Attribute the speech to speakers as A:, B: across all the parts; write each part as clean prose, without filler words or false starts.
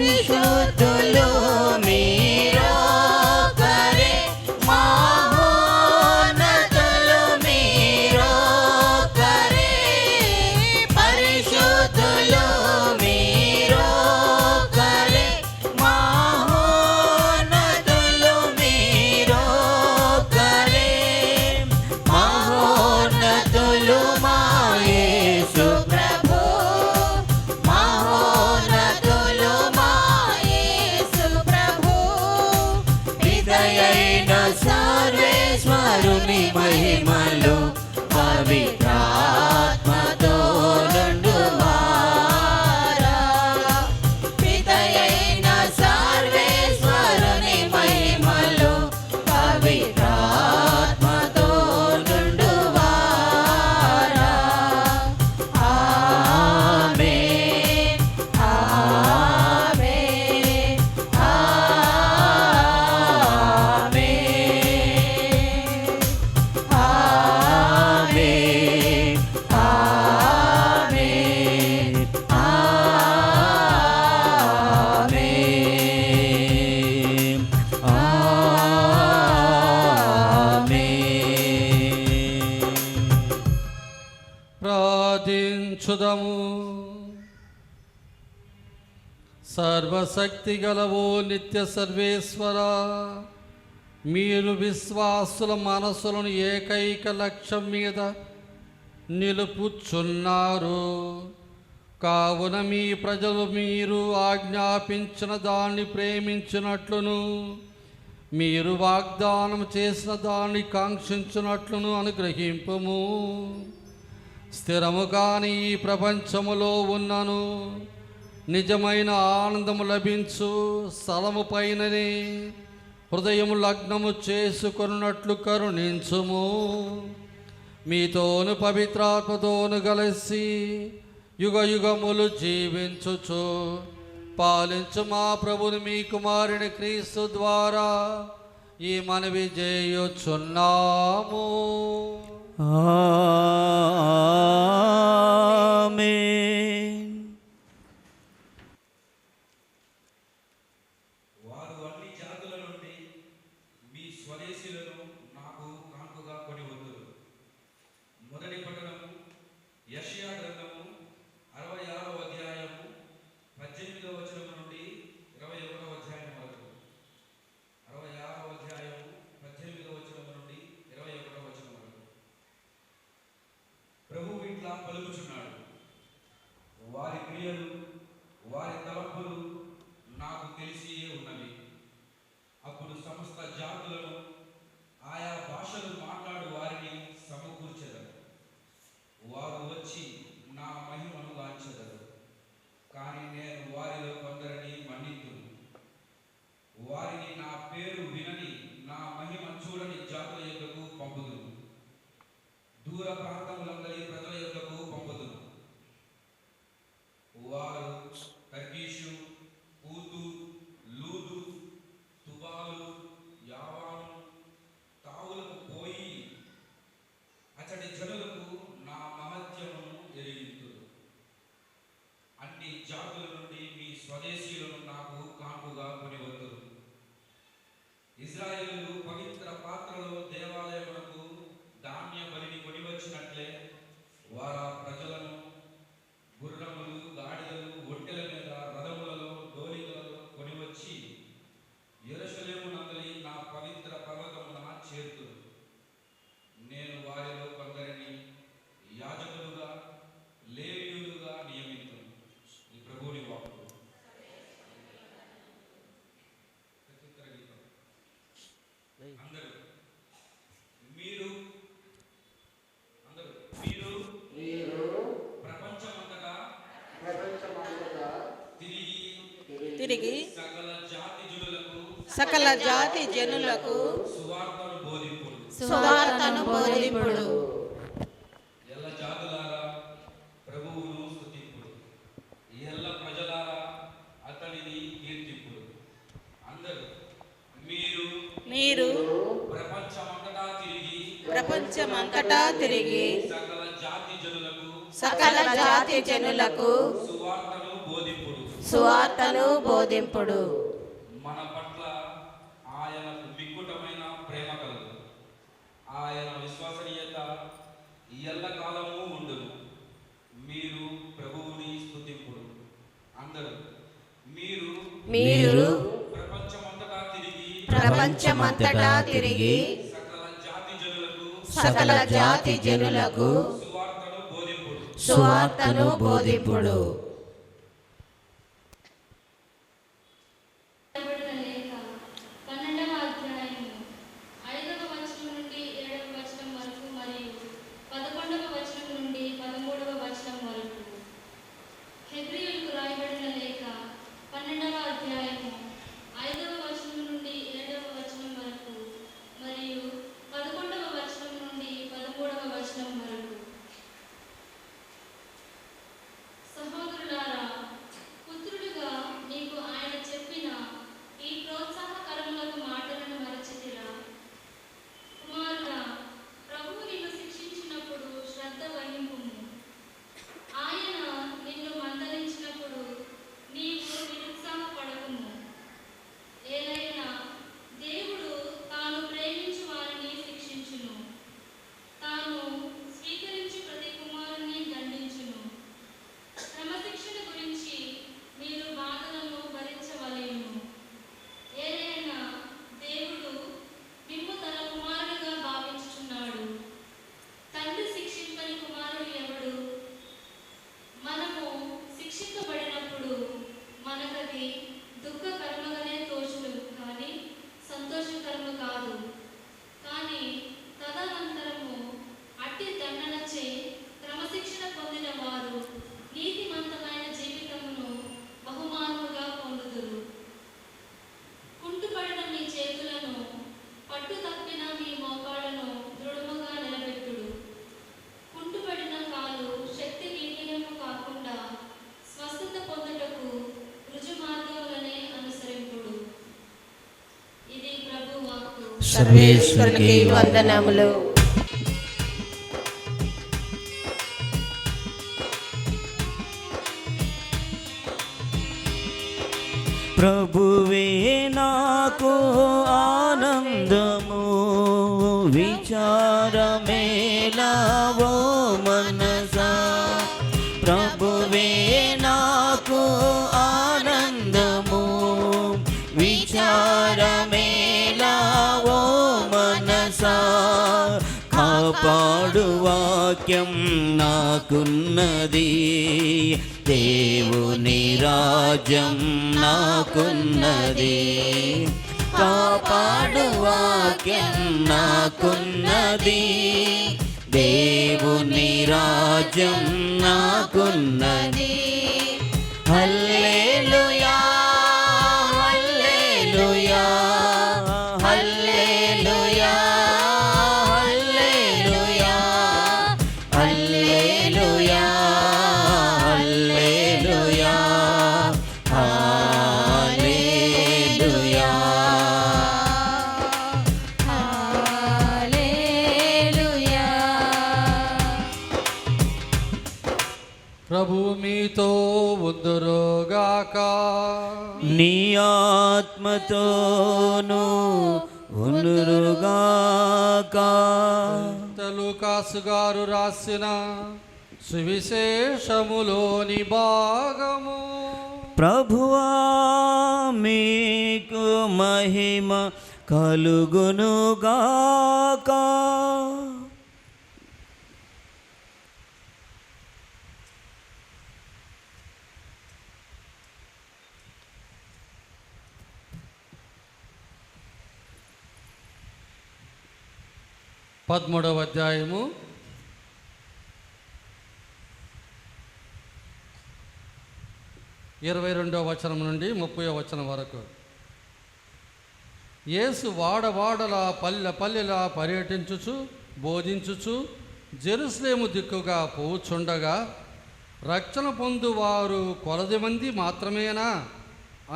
A: పరిశుద్ధులు మీరొక్కరే, మహోన్నతులు మీరొక్కరే, పరిశుద్ధులు మీరొక్కరే, మహోన్నతులు మీరొక్కరే, మహోన్నతులు మా యేసు ప్రభు, మహోన్నతులు మా యేసు ప్రభు, పితయైన సర్వేశ్వరుని మహిమలు పవిత్రాత్మతో నుండువారా, పితయైన సర్వేశ్వరుని మహిమలు పవిత్రాత్మతో నుండువారా. ఆమేన్, ఆమేన్,
B: ప్రార్థించుదము. సర్వశక్తి గలవో నిత్య సర్వేశ్వర, మీరు విశ్వాసుల మనసులను ఏకైక లక్ష్యం మీద నిలుపుచున్నారు. కావున మీ ప్రజలు మీరు ఆజ్ఞాపించిన దాన్ని ప్రేమించినట్లును, మీరు వాగ్దానం చేసిన దాన్ని కాంక్షించినట్లును అనుగ్రహింపుము. స్థిరము కాని ఈ ప్రపంచములో ఉన్నను నిజమైన ఆనందము లభించు స్థలము పైననే హృదయము లగ్నము చేసుకొనున్నట్లు కరుణించుము. మీతోను పవిత్రాత్మతోను కలిసి యుగ యుగములు జీవించుచు పాలించు మా ప్రభుని మీ కుమారుని క్రీస్తు ద్వారా ఈ మనవి చేయుచున్నాము.
C: ఆమేన్.
D: వారు అన్ని జాతుల నుండి మీ స్వదేశీయులను నాకు కానుకగా కొని వద్దురు. మొదటి పట్టణము యెషయా గ్రంథము 66వ అధ్యాయము 18వ వచనం నుండి 21వ అధ్యాయం వరకు. 66వ అధ్యాయము 18వ వచనం నుండి 21వ వచనం వరకు. ప్రభువు ఇట్లా పలుకుచున్నాడు, వారి క్రియలు వారి తలంపులు నాకు తెలిసియే ఉన్నవి. అప్పుడు సమస్త జాతులను ఆయా భాషలు మాట్లాడు వారిని సమకూర్చెదరు. వారు వచ్చి నా మహిమను గాంచెదరు. కానీ నేను వారిలో కొందరిని మన్నింతును. వారిని నా పేరు వినని నా మహిమ చూడని జాతుల యొద్దకు పంపుదును. దూర ప్రాంతములందరి ప్రజల యొద్దకు పంపుదును. వారు తర్కీషు, పూతు, లూదు, తుబాలు, యావాను తావులకు పోయి అతడి జనులకు నా మహత్యమును ఎరిగింతురు. అన్ని జాతుల నుండి మీ స్వదేశీయులను నాకు కానుకగా కొనివద్దురు. ఇశ్రాయేలు పవిత్ర పాత్రలో దేవాలయమునకు ధాన్య బలిని కొనివచ్చినట్లే వారా ప్రజలను గుర్రములు, గాడిదలు, ఒంటెల మీద రథములలో, డోలికలలో కొనివచ్చి యెరూషలేమునందలి నా పవిత్ర పర్వతమున చేర్తురు. నేను వారిలో కొందరిని యాజకులుగా, లేవీయులుగా నియమితును. ఈ ప్రభువుని వాక్కు. ప్రత్యుత్తర గీతం. అందరూ మీరు ప్రపంచమంతటా
A: తిరిగి
E: సకల జాతి జనులకు
A: సువార్తను బోధింపుడు.
D: ఎల్ల జాతులారా ప్రభువును స్తుతింపుడు. ఎల్ల ప్రజలారా అతనిని కీర్తింపుడు. అందరూ మీరు
E: ప్రపంచమంతటా తిరిగి
D: సకల జాతి జనులకు
E: సకల జాతి జనులకు
D: సువార్తను
E: సువార్తను బోధింపుడు.
D: మన పట్ల ఆయనకు మిక్కుటమైన ప్రేమ కలదు. ఆయన విశ్వసనీయత ఎల్లకాలము ఉండును. మీరు ప్రభువుని స్తుతింపుడు. అందరూ
E: మీరు
A: ప్రపంచమంతటా తిరిగి
E: సకల జాతి జనులకు సువార్తను బోధింపుడు.
F: రాయబడిన లేఖ 12వ అధ్యాయము 5వ వచనం నుండి 7వ వచనం వరకు మరియు 11వ వచనం నుండి 13వ వచనం వరకు. హెబ్రీయులకు రాయబడిన లేఖ 12వ అధ్యాయము 5వ వచనం నుండి 7వ వచనం వరకు మరియు 11వ వచనం నుండి 13వ వచనం వరకు. సహోదరులారా, పుత్రులుగా మీకు ఆయన చెప్పిన ఈ ప్రోత్సాహకరములకు మాటలను మరచితిరా? కుమారుడా, ప్రభువు నిన్ను శిక్షించినప్పుడు శ్రద్ధ వహింపుము. ఆయన నిన్ను మందలించినప్పుడు నీవు నిరుత్సాహపడకుము. ఏలైనా దేవుడు తాను ప్రేమించు వారిని శిక్షించును, తాను స్వీకరించు ప్రతి కుమారుని దండించును. క్రమశిక్షణ గురించి మీరు బాధలను భరించవలెను. ఏలైనా దేవుడు మిమ్ము తన కుమారుడిగా భావించుచున్నాడు. తండ్రి శిక్షింపని కుమారుడు ఎవడు? మనము శిక్షించబడినప్పుడు మనకది దుఃఖకరముగానే తోచును, కానీ సంతోషకరము కాదు. కానీ తదనంతరము అట్టి దండనచే క్రమశిక్షణ పొందిన వారు నీతిమంతమైన జీవితమును బహుమానముగా పొందుదురు. కుంటుపడిన మీ చేతులను, పట్టు తప్పిన మీ మోకాళ్ళను దృఢముగా నిలబెట్టుడు. కుంటుపడిన కాలు శక్తి విలీనము కాకుండా స్వస్థత పొందుటకు రుజు మార్గములనే అనుసరింపుడు. ఇది ప్రభు వాక్కు.
E: సర్వేశ్వరునికి వందనములు.
C: ప్రభువే నాకు ఆనందము, విచారమేలావో మనసా. ప్రభువే నాకు ఆనందము, విచారమేలావో మనసా. కాపాడు వాక్యం నాకున్నది, దేవుని రాజ్యం నాకున్నది. కాపాడు వాక్యం నాకున్నది, దేవుని రాజ్యం నాకున్నది. హల్లెలూయా, హల్లెలూయా, హల్లెలూయా, హల్లెలూయా, హల్లెలూయా, హల్లెలూయా, హల్లెలూయా.
B: ప్రభువు మీతో ఉందురుగాక.
C: నీ ఆత్మతోను ఉండురుగాక.
B: లూకాసు గారు రాసిన సువిశేషములోని భాగము.
C: ప్రభువా మీకు మహిమ కలుగునుగాక.
B: పదమూడవ అధ్యాయము 22వ వచనం నుండి 30వ వచనం వరకు. యేసు వాడవాడలా పల్లెలా పర్యటించుచు బోధించుచు జెరూసలేము దిక్కుగా పోచుండగా రక్షణ పొందువారు కొలది మంది మాత్రమేనా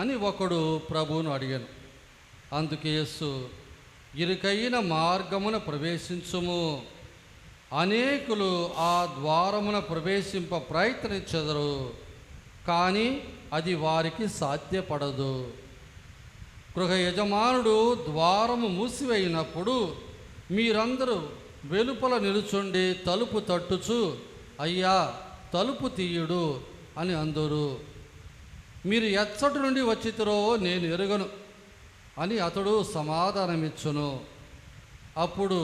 B: అని ఒకడు ప్రభువును అడిగాను. అందుకు యేసు, ఇరుకైన మార్గమున ప్రవేశించుము, అనేకులు ఆ ద్వారమున ప్రవేశింప ప్రయత్నించెదరు, కానీ అది వారికి సాధ్యపడదు. గృహ యజమానుడు ద్వారము మూసివేయినప్పుడు మీరందరూ వెలుపల నిలుచుండి తలుపు తట్టుచు, అయ్యా తలుపు తీయుడు అని అందురు. మీరు ఎచ్చటి నుండి వచ్చితిరో నేను ఎరుగను అని అతడు సమాధానమిచ్చును. అప్పుడు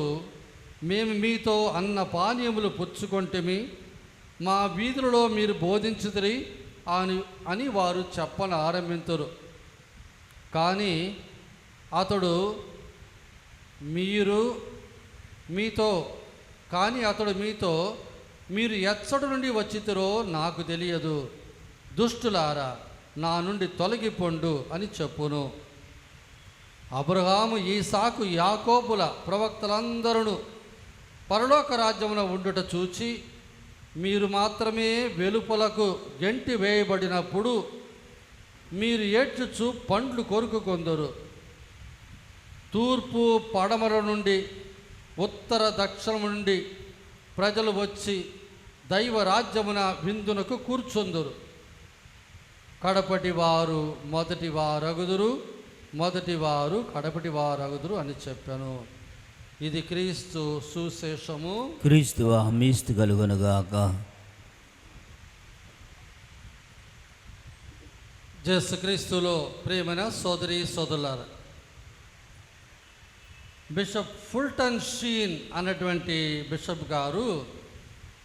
B: మేము మీతో అన్న పానీయములు పుచ్చుకొంటిమి, మా వీధులలో మీరు బోధించుదిరి అని వారు ఆరంభింతురు. కానీ అతడు మీతో మీరు ఎచ్చటి నుండి వచ్చితిరో నాకు తెలియదు, దుష్టులారా నా నుండి తొలగిపొండు అని చెప్పును. అబ్రహాము, ఈసాకు, యాకోబుల ప్రవక్తలందరూ పరలోక రాజ్యమున ఉండుట చూచి మీరు మాత్రమే వెలుపలకు గెంటి వేయబడినప్పుడు మీరు ఏడ్చుచు పండ్లు కొరుకుకొందరు. తూర్పు పడమర నుండి ఉత్తర దక్షిణం నుండి ప్రజలు వచ్చి దైవ రాజ్యమున విందునకు కూర్చుందురు. కడపటి వారు మొదటి వారగుదురు, మొదటి వారు కడపటి వారగుదురు అని చెప్పాను. ఇది క్రీస్తు సుశేషము.
C: క్రీస్తువా మీస్తు కలుగునుగాక.
B: యేసుక్రీస్తులో ప్రియమైన సోదరి సోదరులారా, బిషప్ ఫుల్టన్ షీన్ అన్నటువంటి బిషప్ గారు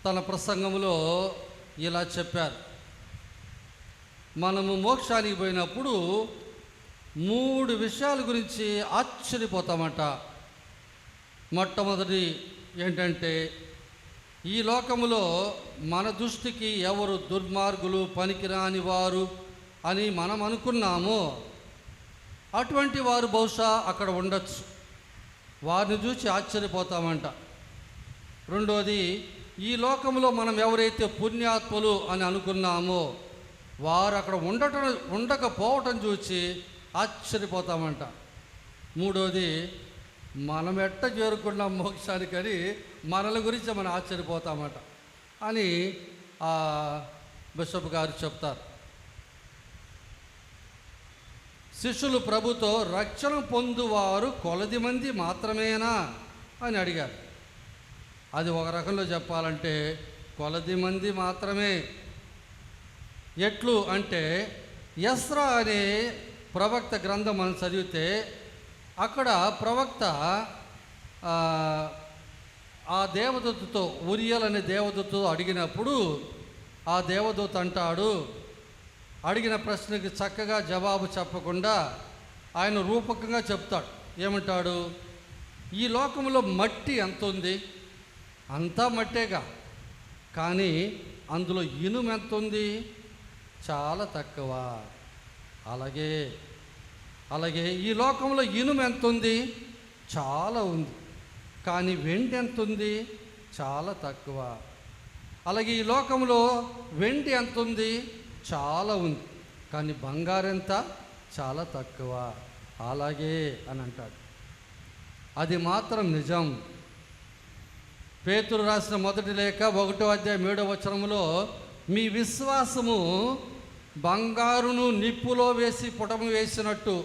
B: తన ప్రసంగంలో ఇలా చెప్పారు. మనము మోక్షానికి పోయినప్పుడు 3 విషయాల గురించి ఆశ్చర్యపోతామట. మొట్టమొదటి ఏంటంటే, ఈ లోకములో మన దృష్టికి ఎవరు దుర్మార్గులు, పనికిరాని వారు అని మనం అనుకున్నామో అటువంటి వారు బహుశా అక్కడ ఉండొచ్చు. వారిని చూసి ఆశ్చర్యపోతామంట. రెండోది, ఈ లోకంలో మనం ఎవరైతే పుణ్యాత్ములు అని అనుకున్నామో వారు అక్కడ ఉండకపోవటం చూసి ఆశ్చర్యపోతామంట. మూడోది, మనం ఎట్ట చేరుకున్నాం మోక్షానికని మనల గురించి మనం ఆశ్చర్యపోతామట అని ఆ బిషప్ గారు చెప్తారు. శిష్యులు ప్రభుతో, రక్షణ పొందువారు కొలది మంది మాత్రమేనా అని అడిగారు. అది ఒక రకంలో చెప్పాలంటే కొలది మంది మాత్రమే. ఎట్లు అంటే, యెస్రా అనే ప్రవక్త గ్రంథం మనం చదివితే అక్కడ ప్రవక్త ఆ దేవదూతతో, ఉరియల్ అనే దేవదూతతో అడిగినప్పుడు ఆ దేవదూత అంటాడు, అడిగిన ప్రశ్నకి చక్కగా జవాబు చెప్పకుండా ఆయన రూపకంగా చెప్తాడు. ఏమంటాడు? ఈ లోకంలో మట్టి ఎంత ఉంది? అంతా మట్టేగా, కానీ అందులో ఇనుము ఎంత ఉంది? చాలా తక్కువ. అలాగే ఈ లోకంలో ఇనుము ఎంత ఉంది? చాలా ఉంది. కానీ వెండి ఎంత ఉంది? చాలా తక్కువ. అలాగే ఈ లోకంలో వెండి ఎంత ఉంది? చాలా ఉంది. కానీ బంగారం ఎంత? చాలా తక్కువ. అలాగే అని అంటాడు. అది మాత్రం నిజం. పేతురు రాసిన మొదటి లేఖ 1వ అధ్యాయం 7వ వచనములో, మీ విశ్వాసము బంగారును నిప్పులో వేసి పుటము వేసినట్టు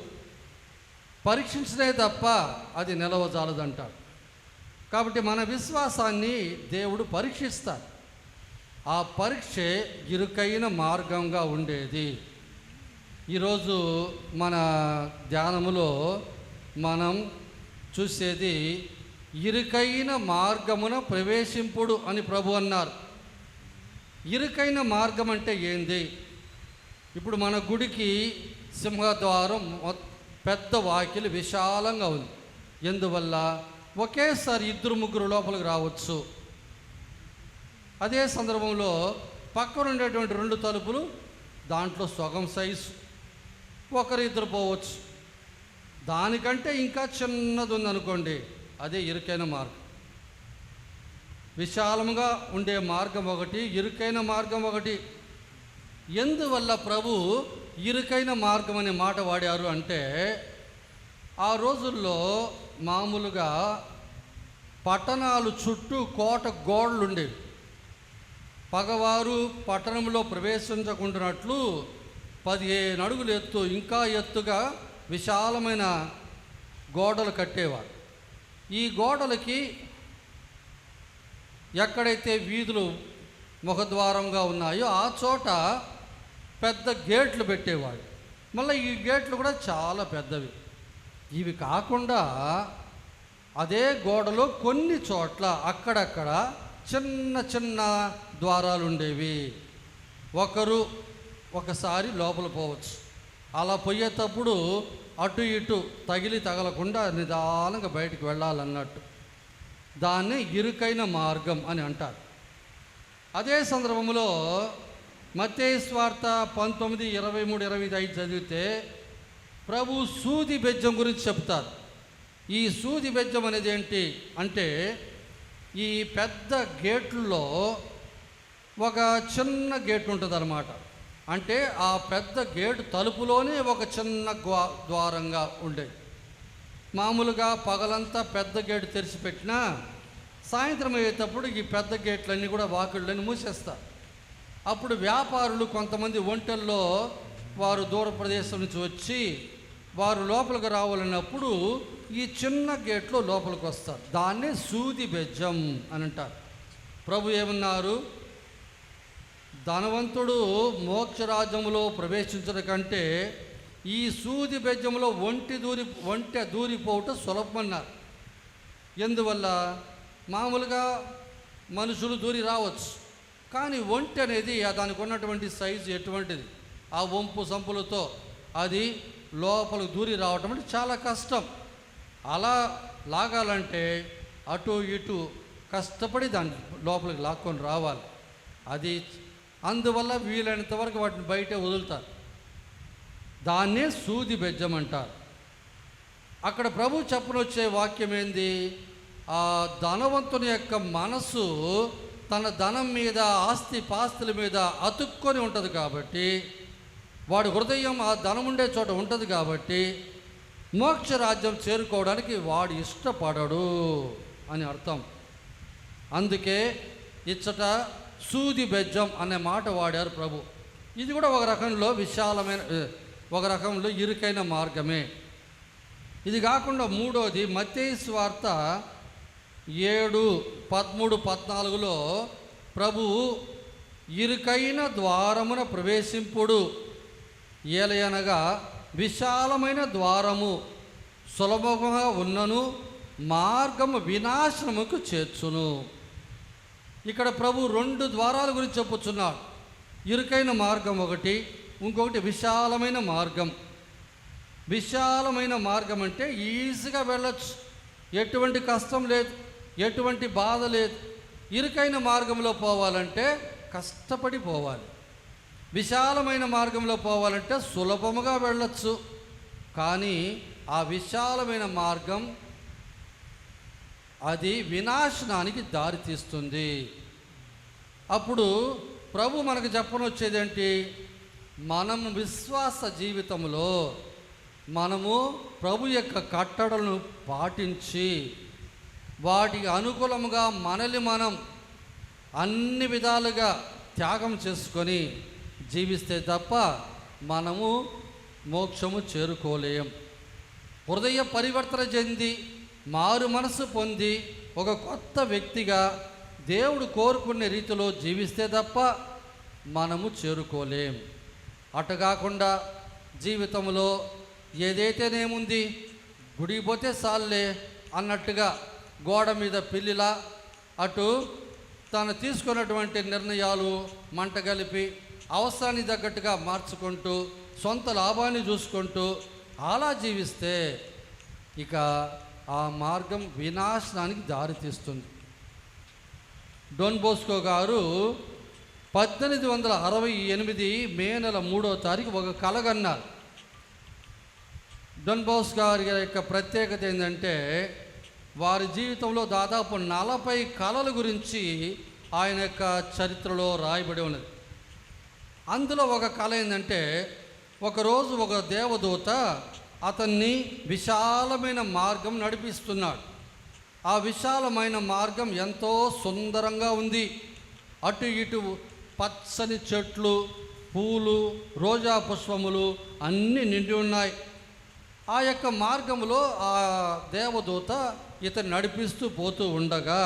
B: పరీక్షించడే తప్ప అది నిలవజాలదంటాడు. కాబట్టి మన విశ్వాసాన్ని దేవుడు పరీక్షిస్తాడు. ఆ పరీక్షే ఇరుకైన మార్గంగా ఉండేది. ఈరోజు మన ధ్యానములో మనం చూసేది ఇరుకైన మార్గమున ప్రవేశింపుడు అని ప్రభు అన్నారు. ఇరుకైన మార్గం అంటే ఏంది? ఇప్పుడు మన గుడికి సింహద్వారం పెద్ద వాకిలి విశాలంగా ఉంది. ఎందువల్ల? ఒకేసారి 2-3 లోపలికి రావచ్చు. అదే సందర్భంలో పక్కన ఉండేటువంటి 2 తలుపులు దాంట్లో సగం సైజు, 1-2 పోవచ్చు. దానికంటే ఇంకా చిన్నది ఉందనుకోండి, అదే ఇరుకైన మార్గం. విశాలంగా ఉండే మార్గం ఒకటి, ఇరుకైన మార్గం ఒకటి. ఎందువల్ల ప్రభు ఇరుకైన మార్గం అనే మాట వాడారు అంటే, ఆ రోజుల్లో మామూలుగా పట్టణాలు చుట్టూ కోట గోడలు ఉండేవి. పగవారు పట్టణంలో ప్రవేశించకుండానట్లు 15 అడుగులు ఎత్తు, ఇంకా ఎత్తుగా విశాలమైన గోడలు కట్టేవారు. ఈ గోడలకి ఎక్కడైతే వీధులు ముఖద్వారంగా ఉన్నాయో ఆ చోట పెద్ద గేట్లు పెట్టేవాడు. మళ్ళీ ఈ గేట్లు కూడా చాలా పెద్దవి. ఇవి కాకుండా అదే గోడలో కొన్ని చోట్ల అక్కడక్కడ చిన్న చిన్న ద్వారాలు ఉండేవి. ఒకసారి లోపల పోవచ్చు. అలా పోయేటప్పుడు అటు ఇటు తగలకుండా నిదానంగా బయటికి వెళ్ళాలన్నట్టు. దాన్ని ఇరుకైన మార్గం అని అంటారు. అదే సందర్భంలో మత్తయి సువార్త 19, 23, 25 చదివితే ప్రభు సూది బెజ్జం గురించి చెప్తారు. ఈ సూది బెజ్జం అనేది ఏంటి అంటే, ఈ పెద్ద గేట్లలో ఒక చిన్న గేట్ ఉంటుంది అన్నమాట. అంటే ఆ పెద్ద గేటు తలుపులోనే ఒక చిన్న ద్వారంగా ఉండేది. మామూలుగా పగలంతా పెద్ద గేటు తెరిచిపెట్టినా సాయంత్రం అయ్యేటప్పుడు ఈ పెద్ద గేట్లన్నీ కూడా వాకిళ్ళని మూసేస్తారు. అప్పుడు వ్యాపారులు కొంతమంది ఒంటెల్లో వారు దూర ప్రదేశం నుంచి వచ్చి వారు లోపలికి రావాలన్నప్పుడు ఈ చిన్న గేట్లో లోపలికి వస్తారు. దాన్నే సూది బెజ్జం అని అంటారు. ప్రభు ఏమన్నారు? ధనవంతుడు మోక్షరాజ్యంలో ప్రవేశించడం కంటే ఈ సూది బెజ్జంలో ఒంటె దూరిపోవటం సులభమన్నారు. ఎందువల్ల? మామూలుగా మనుషులు దూరి రావచ్చు, కానీ ఒంటె అనేది దానికి ఉన్నటువంటి సైజు ఎటువంటిది, ఆ వంపు సంపులతో అది లోపలికి దూరి రావటం అంటే చాలా కష్టం. అలా లాగాలంటే అటు ఇటు కష్టపడి దాన్ని లోపలికి లాక్కొని రావాలి. అది అందువల్ల వీలైనంత వరకు వాటిని బయటే వదులుతారు. దాన్నే సూది బెజ్జం అంటారు. అక్కడ ప్రభు చెప్పనొచ్చే వాక్యం ఏంది? ఆ ధనవంతుని యొక్క మనసు తన ధనం మీద, ఆస్తిపాస్తుల మీద అతుక్కొని ఉంటుంది కాబట్టి, వాడి హృదయం ఆ ధనం ఉండే చోట ఉంటుంది కాబట్టి మోక్షరాజ్యం చేరుకోవడానికి వాడు ఇష్టపడడు అని అర్థం. అందుకే ఇచ్చట సూది బెజ్జం అనే మాట వాడారు ప్రభు. ఇది కూడా ఒక రకంలో ఇరుకైన మార్గమే. ఇది కాకుండా మూడోది మత్తయి సువార్త 7, 13, 14లో ప్రభువు ఇరుకైన ద్వారమున ప్రవేశింపుడు, ఏలయనగా విశాలమైన ద్వారము సులభంగా ఉన్నను మార్గము వినాశనముకు చేర్చును. ఇక్కడ ప్రభు 2 ద్వారాల గురించి చెప్పుచున్నాడు. ఇరుకైన మార్గం ఒకటి, ఇంకొకటి విశాలమైన మార్గం. విశాలమైన మార్గం అంటే ఈజీగా వెళ్ళొచ్చు, ఎటువంటి కష్టం లేదు, ఎటువంటి బాధ లేదు. ఇరుకైన మార్గంలో పోవాలంటే కష్టపడి పోవాలి. విశాలమైన మార్గంలో పోవాలంటే సులభముగా వెళ్ళొచ్చు. కానీ ఆ విశాలమైన మార్గం అది వినాశనానికి దారితీస్తుంది. అప్పుడు ప్రభు మనకు చెప్పనొచ్చేదేంటి? మనం విశ్వాస జీవితంలో మనము ప్రభు యొక్క కట్టడలను పాటించి వాటికి అనుకూలముగా మనల్ని మనం అన్ని విధాలుగా త్యాగం చేసుకొని జీవిస్తే తప్ప మనము మోక్షము చేరుకోలేం. హృదయ పరివర్తన చెంది మారు మనసు పొంది ఒక కొత్త వ్యక్తిగా దేవుడు కోరుకునే రీతిలో జీవిస్తే తప్ప మనము చేరుకోలేం. అటు కాకుండా జీవితంలో ఏదైతేనేముంది, గుడికి పోతే సాల్లే అన్నట్టుగా గోడ మీద పిల్లిలా అటు తను తీసుకున్నటువంటి నిర్ణయాలు మంట కలిపి అవసరానికి తగ్గట్టుగా మార్చుకుంటూ సొంత లాభాన్ని చూసుకుంటూ అలా జీవిస్తే ఇక ఆ మార్గం వినాశనానికి దారితీస్తుంది. డొన్ బోస్కో గారు 1868 మే నెల 3వ తారీఖు ఒక కలగన్నారు. డొన్ బోస్ గారి యొక్క ప్రత్యేకత ఏంటంటే వారి జీవితంలో దాదాపు 40 కళల గురించి ఆయన యొక్క చరిత్రలో రాయబడి ఉన్నది. అందులో ఒక కళ ఏంటంటే, ఒకరోజు ఒక దేవదూత అతన్ని విశాలమైన మార్గం నడిపిస్తున్నాడు. ఆ విశాలమైన మార్గం ఎంతో సుందరంగా ఉంది. అటు ఇటు పచ్చని చెట్లు, పూలు, రోజా పుష్పములు అన్నీ నిండి ఉన్నాయి. ఆ యొక్క మార్గంలో ఆ దేవదూత ఇతను నడిపిస్తూ పోతూ ఉండగా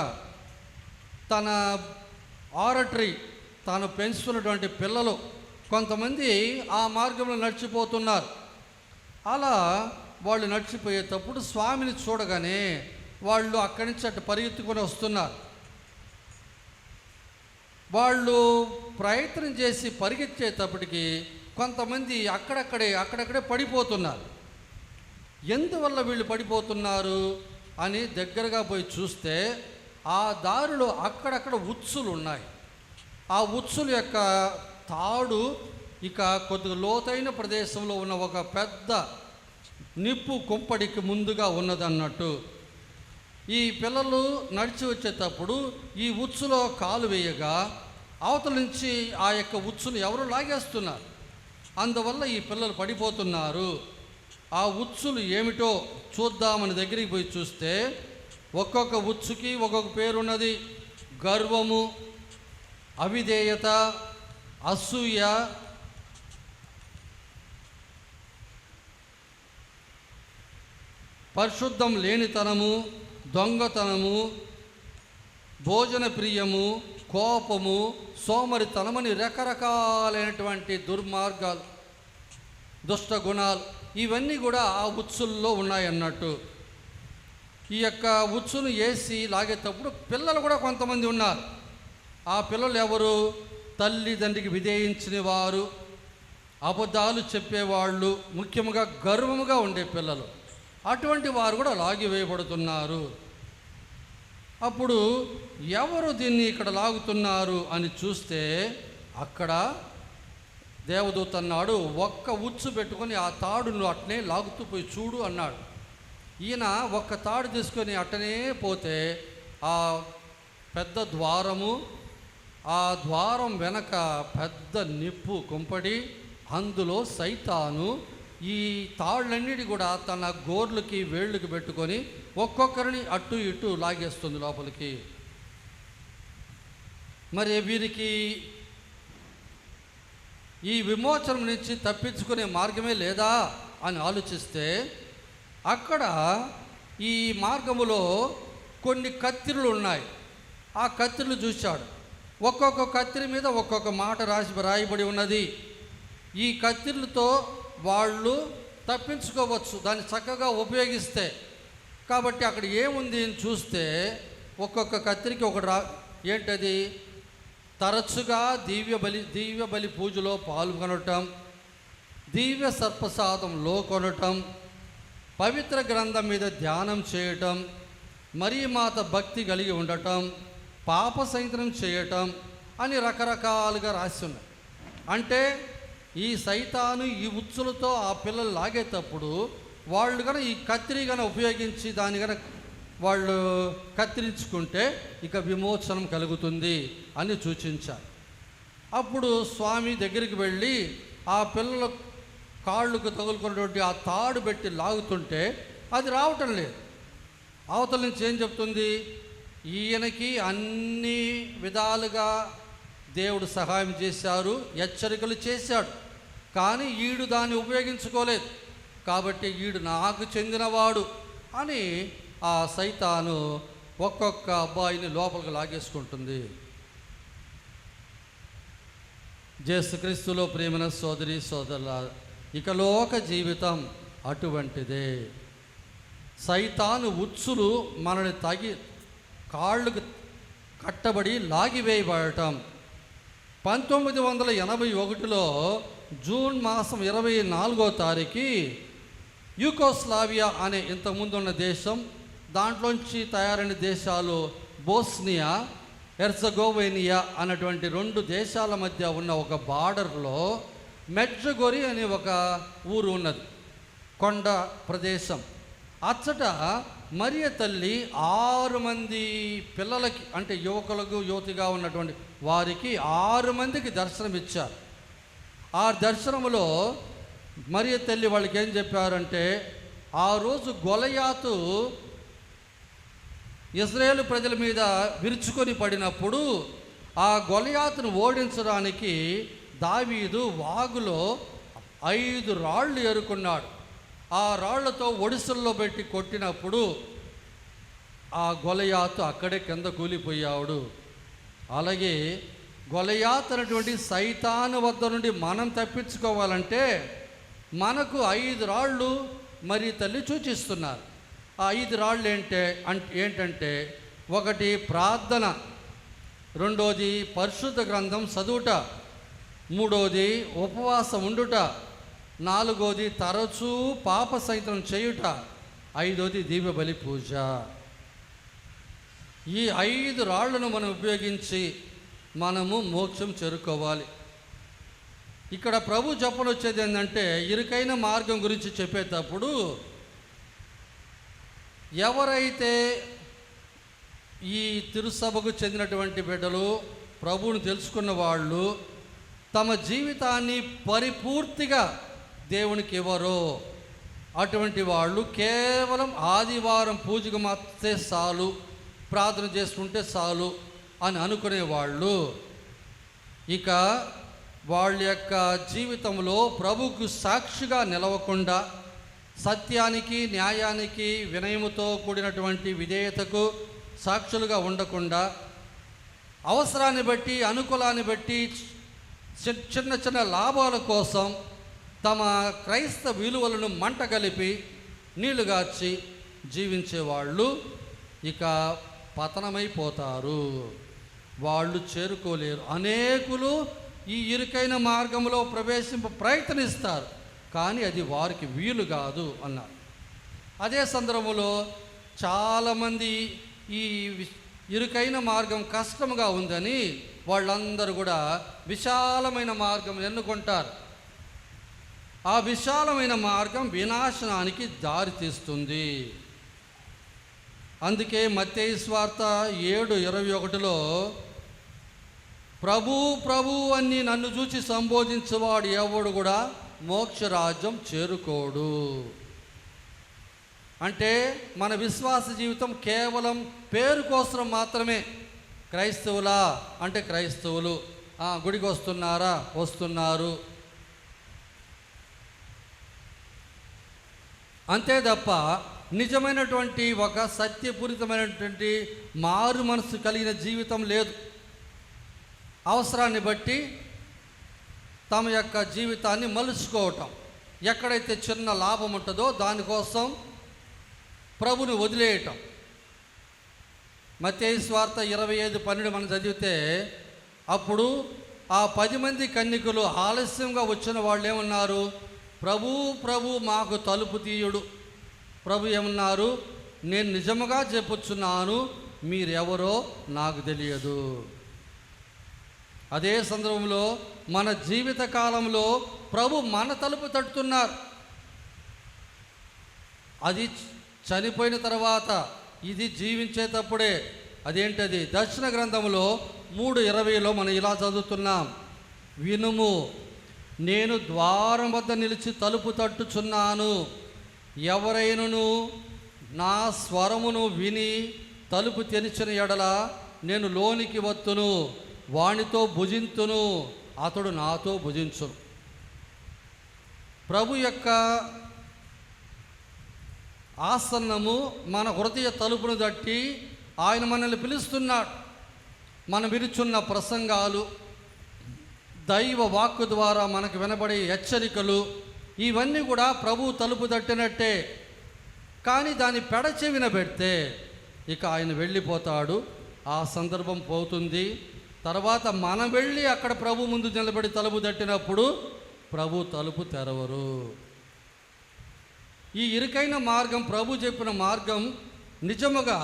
B: తన ఆరటరీ తాను పెంచుతున్నటువంటి పిల్లలు కొంతమంది ఆ మార్గంలో నడిచిపోతున్నారు. అలా వాళ్ళు నడిచిపోయేటప్పుడు స్వామిని చూడగానే వాళ్ళు అక్కడి నుంచి అటు పరిగెత్తుకొని వస్తున్నారు. వాళ్ళు ప్రయత్నం చేసి పరిగెత్తేటప్పటికి కొంతమంది అక్కడక్కడే పడిపోతున్నారు. ఎందువల్ల వీళ్ళు పడిపోతున్నారు అని దగ్గరగా పోయి చూస్తే ఆ దారిలో అక్కడక్కడ ఉచ్చులు ఉన్నాయి. ఆ ఉచ్చుల యొక్క తాడు ఇక కొద్దిగా లోతైన ప్రదేశంలో ఉన్న ఒక పెద్ద నిప్పు కుంపడికి ముందుగా ఉన్నదన్నట్టు. ఈ పిల్లలు నడిచి వచ్చేటప్పుడు ఈ ఉచ్చులో కాలు వేయగా అవతల నుంచి ఆ యొక్క ఉచ్చును ఎవరు లాగేస్తున్నారు. అందువల్ల ఈ పిల్లలు పడిపోతున్నారు. ఆ ఉచ్చులు ఏమిటో చూద్దామని దగ్గరికి పోయి చూస్తే ఒక్కొక్క ఉచ్చుకి ఒక్కొక్క పేరున్నది. గర్వము, అవిధేయత, అసూయ, పరిశుద్ధం లేనితనము, దొంగతనము, భోజన ప్రియము, కోపము, సోమరితనమని రకరకాలైనటువంటి దుర్మార్గాలు, దుష్ట గుణాలు ఇవన్నీ కూడా ఆ ఉచ్చుల్లో ఉన్నాయన్నట్టు. ఈ యొక్క ఉచ్చును వేసి లాగేటప్పుడు పిల్లలు కూడా కొంతమంది ఉన్నారు. ఆ పిల్లలు ఎవరు? తల్లిదండ్రికి విధేయించిన వారు, అబద్ధాలు చెప్పేవాళ్ళు, ముఖ్యంగా గర్వముగా ఉండే పిల్లలు, అటువంటి వారు కూడా లాగివేయబడుతున్నారు. అప్పుడు ఎవరు దీన్ని ఇక్కడ లాగుతున్నారు అని చూస్తే అక్కడ దేవదూత అన్నాడు, ఒక్క ఉచ్చు పెట్టుకొని ఆ తాడును అట్నే లాగుతూ పోయి చూడు అన్నాడు. ఈయన ఒక్క తాడు తీసుకొని అట్టనే పోతే ఆ పెద్ద ద్వారము, ఆ ద్వారం వెనక పెద్ద నిప్పు కుంపడి, అందులో సైతాను ఈ తాళ్ళన్నిటి కూడా తన గోర్లకి వేళ్ళకి పెట్టుకొని ఒక్కొక్కరిని అటు ఇటు లాగేస్తుంది లోపలికి. మరి వీరికి ఈ విమోచనం నుంచి తప్పించుకునే మార్గమే లేదా అని ఆలోచిస్తే అక్కడ ఈ మార్గములో కొన్ని కత్తిరులు ఉన్నాయి. ఆ కత్తిరులు చూశాడు. ఒక్కొక్క కత్తిరి మీద ఒక్కొక్క మాట రాయబడి ఉన్నది. ఈ కత్తిరులతో వాళ్ళు తప్పించుకోవచ్చు దాన్ని చక్కగా ఉపయోగిస్తే. కాబట్టి అక్కడ ఏముంది అని చూస్తే ఒక్కొక్క కత్తిరికి ఒకటి ఏంటది? తరచుగా దివ్య బలి పూజలో పాల్గొనటం, దివ్య సర్పసాదంలో కొనటం, పవిత్ర గ్రంథం మీద ధ్యానం చేయటం, మరియమాత భక్తి కలిగి ఉండటం, పాప సంకనం చేయటం అని రకరకాలుగా రాసి ఉన్నాయి. అంటే ఈ సైతాను ఈ ఉచ్చులతో ఆ పిల్లలు లాగేటప్పుడు వాళ్ళు కనుక ఈ కత్తిరి కనుక ఉపయోగించి దాన్ని కనుక వాళ్ళు కత్తిరించుకుంటే ఇక విమోచనం కలుగుతుంది అని సూచించారు. అప్పుడు స్వామి దగ్గరికి వెళ్ళి ఆ పిల్లల కాళ్ళకు తగులుకున్నటువంటి ఆ తాడు పెట్టి లాగుతుంటే అది రావటం లేదు. అవతల నుంచి ఏం చెప్తుంది? ఈయనకి అన్ని విధాలుగా దేవుడు సహాయం చేశారు, హెచ్చరికలు చేశాడు, కానీ ఈడు దాన్ని ఉపయోగించుకోలేదు, కాబట్టి ఈడు నాకు చెందినవాడు అని ఆ సైతాను ఒక్కొక్క అబ్బాయిని లోపలికి లాగేసుకుంటుంది. యేసుక్రీస్తులో ప్రేమన సోదరి సోదరుల, ఇక లోక జీవితం అటువంటిదే. సైతాను ఉచ్చులు మనల్ని కాళ్ళకు కట్టబడి లాగివేయబడటం. 1981లో జూన్ మాసం 24వ తారీఖు యూగోస్లావియా అనే ఇంతకుముందు ఉన్న దేశం, దాంట్లోంచి తయారైన దేశాలు బోస్నియా, హెర్జగోవినియా అన్నటువంటి 2 దేశాల మధ్య ఉన్న ఒక బార్డర్లో మెడ్జగోరి అనే ఒక ఊరు ఉన్నది, కొండ ప్రదేశం. అచ్చట మరియ తల్లి 6 మంది పిల్లలకి, అంటే యువకులకు యువతిగా ఉన్నటువంటి వారికి 6 మందికి దర్శనమిచ్చారు. ఆ దర్శనములో మరియ తల్లి వాళ్ళకి ఏం చెప్పారంటే, ఆ రోజు గొలయాతు ఇశ్రాయేలు ప్రజల మీద విరుచుకొని పడినప్పుడు ఆ గొలయాతును ఓడించడానికి దావీదు వాగులో 5 రాళ్ళు ఏరుకున్నాడు. ఆ రాళ్లతో ఒడిసెల్లో పెట్టి కొట్టినప్పుడు ఆ గొలయాతు అక్కడే కింద కూలిపోయాడు. అలాగే గొలయాతు అనేటువంటి సైతాను వద్ద నుండి మనం తప్పించుకోవాలంటే మనకు 5 రాళ్ళు మరి తల్లి సూచిస్తున్నారు. ఆ 5 రాళ్ళు ఏంటంటే ఒకటి ప్రార్థన, రెండోది పరిశుద్ధ గ్రంథం చదువుట, మూడోది ఉపవాసం ఉండుట, నాలుగోది తరచూ పాప సహితం చేయుట, ఐదోది దివ్య బలి పూజ. ఈ 5 రాళ్లను మనం ఉపయోగించి మనము మోక్షం చేరుకోవాలి. ఇక్కడ ప్రభు చెప్పనొచ్చేది ఏంటంటే ఇరుకైన మార్గం గురించి చెప్పేటప్పుడు ఎవరైతే ఈ తిరుసభకు చెందినటువంటి బిడ్డలు ప్రభువును తెలుసుకున్న వాళ్ళు తమ జీవితాన్ని పరిపూర్తిగా దేవునికి ఇవ్వరో అటువంటి వాళ్ళు కేవలం ఆదివారం పూజకు మాత్రమే చాలు, ప్రార్థన చేసుకుంటే చాలు అని అనుకునేవాళ్ళు ఇక వాళ్ళ యొక్క జీవితంలో ప్రభుకు సాక్షిగా నిలవకుండా, సత్యానికి న్యాయానికి వినయముతో కూడినటువంటి విధేయతకు సాక్షులుగా ఉండకుండా, అవసరాన్ని బట్టి అనుకూలాన్ని బట్టి చిన్న చిన్న లాభాల కోసం తమ క్రైస్తవ విలువలను మంట కలిపి నీళ్లుగార్చి జీవించేవాళ్ళు ఇక పతనమైపోతారు. వాళ్ళు చేరుకోలేరు. అనేకులు ఈ ఇరుకైన మార్గంలో ప్రయత్నిస్తారు, కానీ అది వారికి వీలు కాదు అన్నారు. అదే సందర్భంలో చాలామంది ఈ ఇరుకైన మార్గం కష్టంగా ఉందని వాళ్ళందరూ కూడా విశాలమైన మార్గం ఎన్నుకుంటారు. ఆ విశాలమైన మార్గం వినాశనానికి దారి తీస్తుంది. అందుకే మత్తయి సువార్త 7:21లో ప్రభు ప్రభు అని నన్ను చూసి సంబోధించేవాడు ఎవడు కూడా మోక్షరాజ్యం చేరుకోడు. అంటే మన విశ్వాస జీవితం కేవలం పేరు కోసం మాత్రమే. క్రైస్తవులా అంటే క్రైస్తవులు, గుడికి వస్తున్నారా, వస్తున్నారు, అంతే తప్ప నిజమైనటువంటి ఒక సత్యపూరితమైనటువంటి మారు మనసు కలిగిన జీవితం లేదు. అవసరాన్ని బట్టి తమ యొక్క జీవితాన్ని మలుచుకోవటం, ఎక్కడైతే చిన్న లాభం ఉంటుందో దానికోసం ప్రభుని వదిలేయటం. మత్తయి సువార్త 25:12 మనం చదివితే అప్పుడు ఆ 10 మంది కన్యకులు ఆలస్యంగా వచ్చిన వాళ్ళు ఏమన్నారు? ప్రభు ప్రభు మాకు తలుపు తీయుడు. ప్రభు ఏమన్నారు? నేను నిజముగా చెప్పుచున్నాను, మీరెవరో నాకు తెలియదు. అదే సందర్భంలో మన జీవిత కాలంలో ప్రభు మన తలుపు తట్టుతున్నారు. అది చనిపోయిన తర్వాత, ఇది జీవించేటప్పుడే. అదేంటది? దర్శన గ్రంథంలో 3:20లో మనం ఇలా చదువుతున్నాం, వినుము, నేను ద్వారం వద్ద నిలిచి తలుపు తట్టుచున్నాను, ఎవరైనను నా స్వరమును విని తలుపు తెరిచిన ఎడల నేను లోనికి వత్తును, వానితో భుజింతును, అతడు నాతో భుజించును. ప్రభు యొక్క ఆసన్నము మన హృదయ తలుపును తట్టి ఆయన మనల్ని పిలుస్తున్నాడు. మనం వినుచున్న ప్రసంగాలు, దైవ వాక్కు ద్వారా మనకు వినబడే హెచ్చరికలు, ఇవన్నీ కూడా ప్రభు తలుపు తట్టినట్టే. కానీ దాన్ని పెడచెవిన పెడితే ఇక ఆయన వెళ్ళిపోతాడు, ఆ సందర్భం పోతుంది. తర్వాత మనం వెళ్ళి అక్కడ ప్రభు ముందు నిలబడి తలుపు తట్టినప్పుడు ప్రభు తలుపు తెరవరు. ఈ ఇరుకైన మార్గం, ప్రభు చెప్పిన మార్గం నిజముగా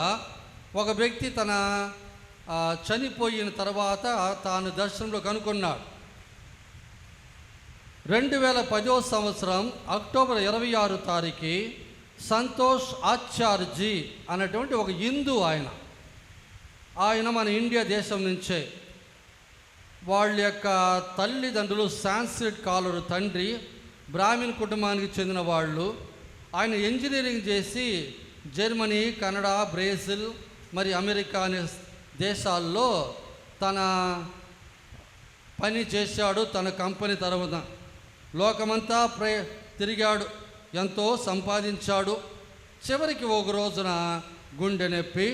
B: ఒక వ్యక్తి తన చనిపోయిన తర్వాత తాను దర్శనంలో కనుక్కున్నాడు. 2010వ సంవత్సరం అక్టోబర్ 26 తారీఖు సంతోష్ ఆచార్జీ అనేటువంటి ఒక హిందూ ఆయన మన ఇండియా దేశం నుంచే. వాళ్ళ యొక్క తల్లిదండ్రులు సాంస్క్రిట్ కాలరు, తండ్రి బ్రాహ్మణ్ కుటుంబానికి చెందిన వాళ్ళు. ఆయన ఇంజనీరింగ్ చేసి జర్మనీ, కెనడా, బ్రెజిల్ మరి అమెరికా అనే దేశాల్లో తన పని చేశాడు తన కంపెనీ తరపున. లోకమంతా తిరిగాడు, ఎంతో సంపాదించాడు. చివరికి ఒక రోజున గుండె నొప్పి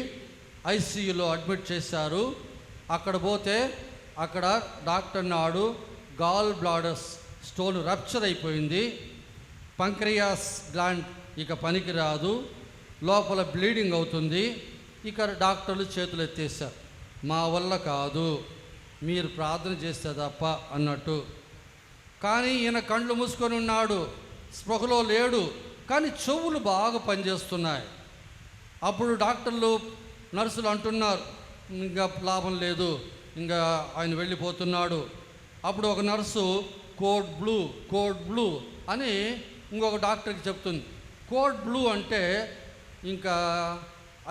B: ఐసీయూలో అడ్మిట్ చేశారు. అక్కడ పోతే అక్కడ డాక్టర్ అన్నాడు, గాల్ బ్లాడర్స్ స్టోన్ రప్చర్ అయిపోయింది, పంక్రియాస్ గ్లాండ్ ఇక పనికి రాదు, లోపల బ్లీడింగ్ అవుతుంది. ఇక డాక్టర్లు చేతులు ఎత్తేసారు, మా వల్ల కాదు, మీరు ప్రార్థన చేస్తే తప్ప అన్నట్టు. కానీ ఈయన కళ్ళు మూసుకొని ఉన్నాడు, స్పృహలో లేడు, కానీ చెవులు బాగా పనిచేస్తున్నాయి. అప్పుడు డాక్టర్లు నర్సులు అంటున్నారు, ఇంకా లాభం లేదు, ఇంకా ఆయన వెళ్ళిపోతున్నాడు. అప్పుడు ఒక నర్సు కోడ్ బ్లూ అని ఇంకొక డాక్టర్కి చెప్తుంది. కోడ్ బ్లూ అంటే ఇంకా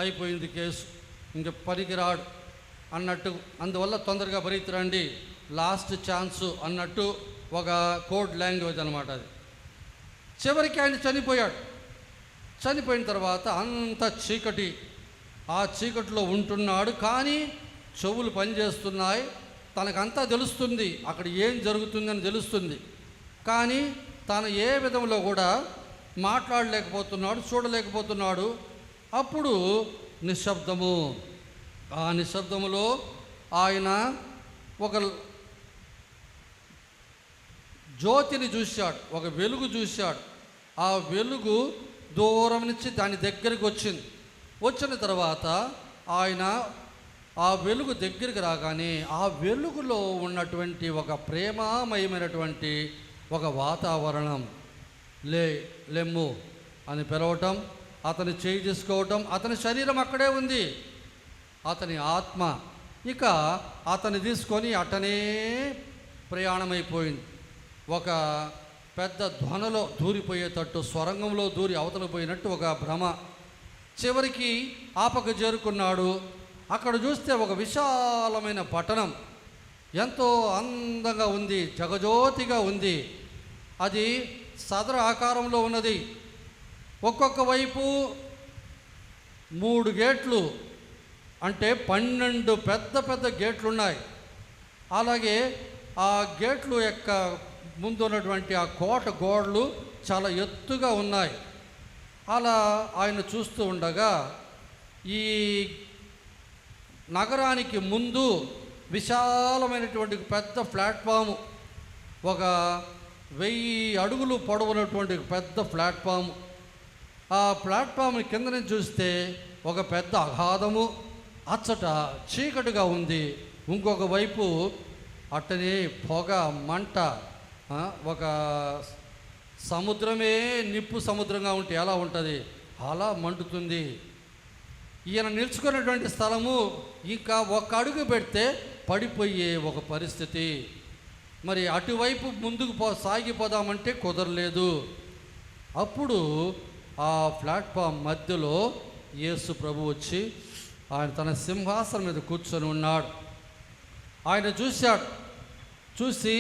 B: అయిపోయింది కేసు, ఇంకా పనికిరాడు అన్నట్టు, అందువల్ల తొందరగా బయటిరండి, లాస్ట్ ఛాన్సు అన్నట్టు ఒక కోడ్ లాంగ్వేజ్ అనమాట అది. చివరికి ఆయన చనిపోయాడు. చనిపోయిన తర్వాత అంత చీకటి, ఆ చీకటిలో ఉంటున్నాడు, కానీ చెవులు పనిచేస్తున్నాయి, తనకంతా తెలుస్తుంది, అక్కడ ఏం జరుగుతుందని తెలుస్తుంది. కానీ తాను ఏ విధంలో కూడా మాట్లాడలేకపోతున్నాడు, చూడలేకపోతున్నాడు. అప్పుడు నిశ్శబ్దము. ఆ నిశ్శబ్దములో ఆయన ఒక జ్యోతిని చూశాడు, ఒక వెలుగు చూశాడు. ఆ వెలుగు దూరం నుంచి దాని దగ్గరికి వచ్చింది. వచ్చిన తర్వాత ఆయన ఆ వెలుగు దగ్గరికి రాగానే ఆ వెలుగులో ఉన్నటువంటి ఒక ప్రేమామయమైనటువంటి ఒక వాతావరణం, లెమ్ము అని పిలవటం, అతని చేయి తీసుకోవటం, అతని శరీరం అక్కడే ఉంది, అతని ఆత్మ ఇక అతన్ని తీసుకొని అటనే ప్రయాణమైపోయింది. ఒక పెద్ద ధ్వనిలో దూరిపోయేటట్టు, స్వరంగంలో దూరి అవతల పోయినట్టు ఒక భ్రమ. చివరికి ఆపకు చేరుకున్నాడు. అక్కడ చూస్తే ఒక విశాలమైన పట్టణం, ఎంతో అందంగా ఉంది, జగజ్యోతిగా ఉంది. అది సదర ఆకారంలో ఉన్నది. ఒక్కొక్క వైపు 3 గేట్లు, అంటే 12 పెద్ద పెద్ద గేట్లు ఉన్నాయి. అలాగే ఆ గేట్లు యొక్క ముందు ఉన్నటువంటి ఆ కోట గోడలు చాలా ఎత్తుగా ఉన్నాయి. అలా ఆయన చూస్తూ ఉండగా ఈ నగరానికి ముందు విశాలమైనటువంటి పెద్ద ప్లాట్ఫాము, ఒక 1000 అడుగులు పొడవునటువంటి పెద్ద ప్లాట్ఫాము. ఆ ప్లాట్ఫామ్ కింద నుంచి చూస్తే ఒక పెద్ద అగాధము, అచ్చట చీకటిగా ఉంది. ఇంకొక వైపు అట్టనే పొగ, మంట, ఒక సముద్రమే నిప్పు సముద్రంగా ఉంటే ఎలా ఉంటుంది అలా మండుతుంది. ఈయన నిలుచుకున్నటువంటి స్థలము ఇంకా ఒక అడుగు పెడితే పడిపోయే ఒక పరిస్థితి. మరి అటువైపు ముందుకు సాగిపోదామంటే కుదరలేదు. అప్పుడు ఆ ప్లాట్ఫామ్ మధ్యలో యేసు ప్రభు వచ్చి ఆయన తన సింహాసనం మీద కూర్చొని ఉన్నాడు. ఆయన చూశాడు. చూసి,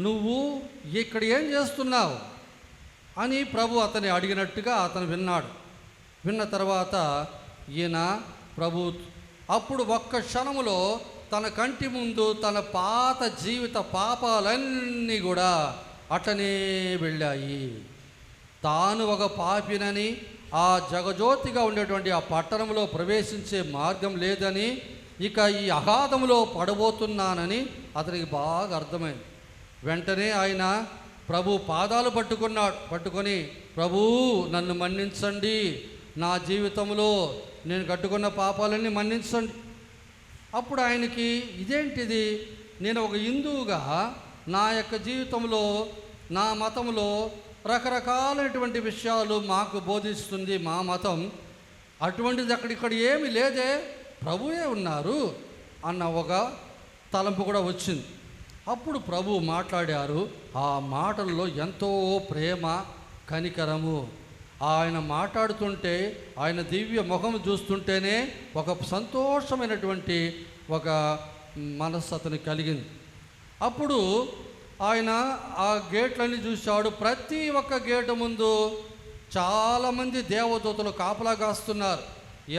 B: నువ్వు ఇక్కడ ఏం చేస్తున్నావు అని ప్రభు అతన్ని అడిగినట్టుగా అతను విన్నాడు. విన్న తర్వాత ఈయన ప్రభు అప్పుడు ఒక్క క్షణములో తన కంటి ముందు తన పాత జీవిత పాపాలన్నీ కూడా అటనే వెళ్ళాయి. తాను ఒక పాపినని, ఆ జగజ్యోతిగా ఉండేటువంటి ఆ పట్టణంలో ప్రవేశించే మార్గం లేదని, ఇక ఈ అగాధంలో పడబోతున్నానని అతనికి బాగా అర్థమైంది. వెంటనే ఆయన ప్రభు పాదాలు పట్టుకొని, ప్రభు నన్ను మన్నించండి, నా జీవితంలో నేను కట్టుకున్న పాపాలన్నీ మన్నించండి. అప్పుడు ఆయనకి ఇదేంటిది, నేను ఒక హిందువుగా నా యొక్క జీవితంలో, నా మతంలో రకరకాలైనటువంటి విషయాలు మాకు బోధిస్తుంది మా మతం, అటువంటిది ఇక్కడ ఏమీ లేదే, ప్రభువే ఉన్నారు అన్న ఒక తలంపు కూడా వచ్చింది. అప్పుడు ప్రభు మాట్లాడారు. ఆ మాటల్లో ఎంతో ప్రేమ, కనికరము. ఆయన మాట్లాడుతుంటే, ఆయన దివ్య ముఖం చూస్తుంటేనే ఒక సంతోషమైనటువంటి ఒక మనస్సు అతనికి కలిగింది. అప్పుడు ఆయన ఆ గేట్లన్నీ చూశాడు. ప్రతి ఒక్క గేటు ముందు చాలామంది దేవదూతలు కాపలా కాస్తున్నారు,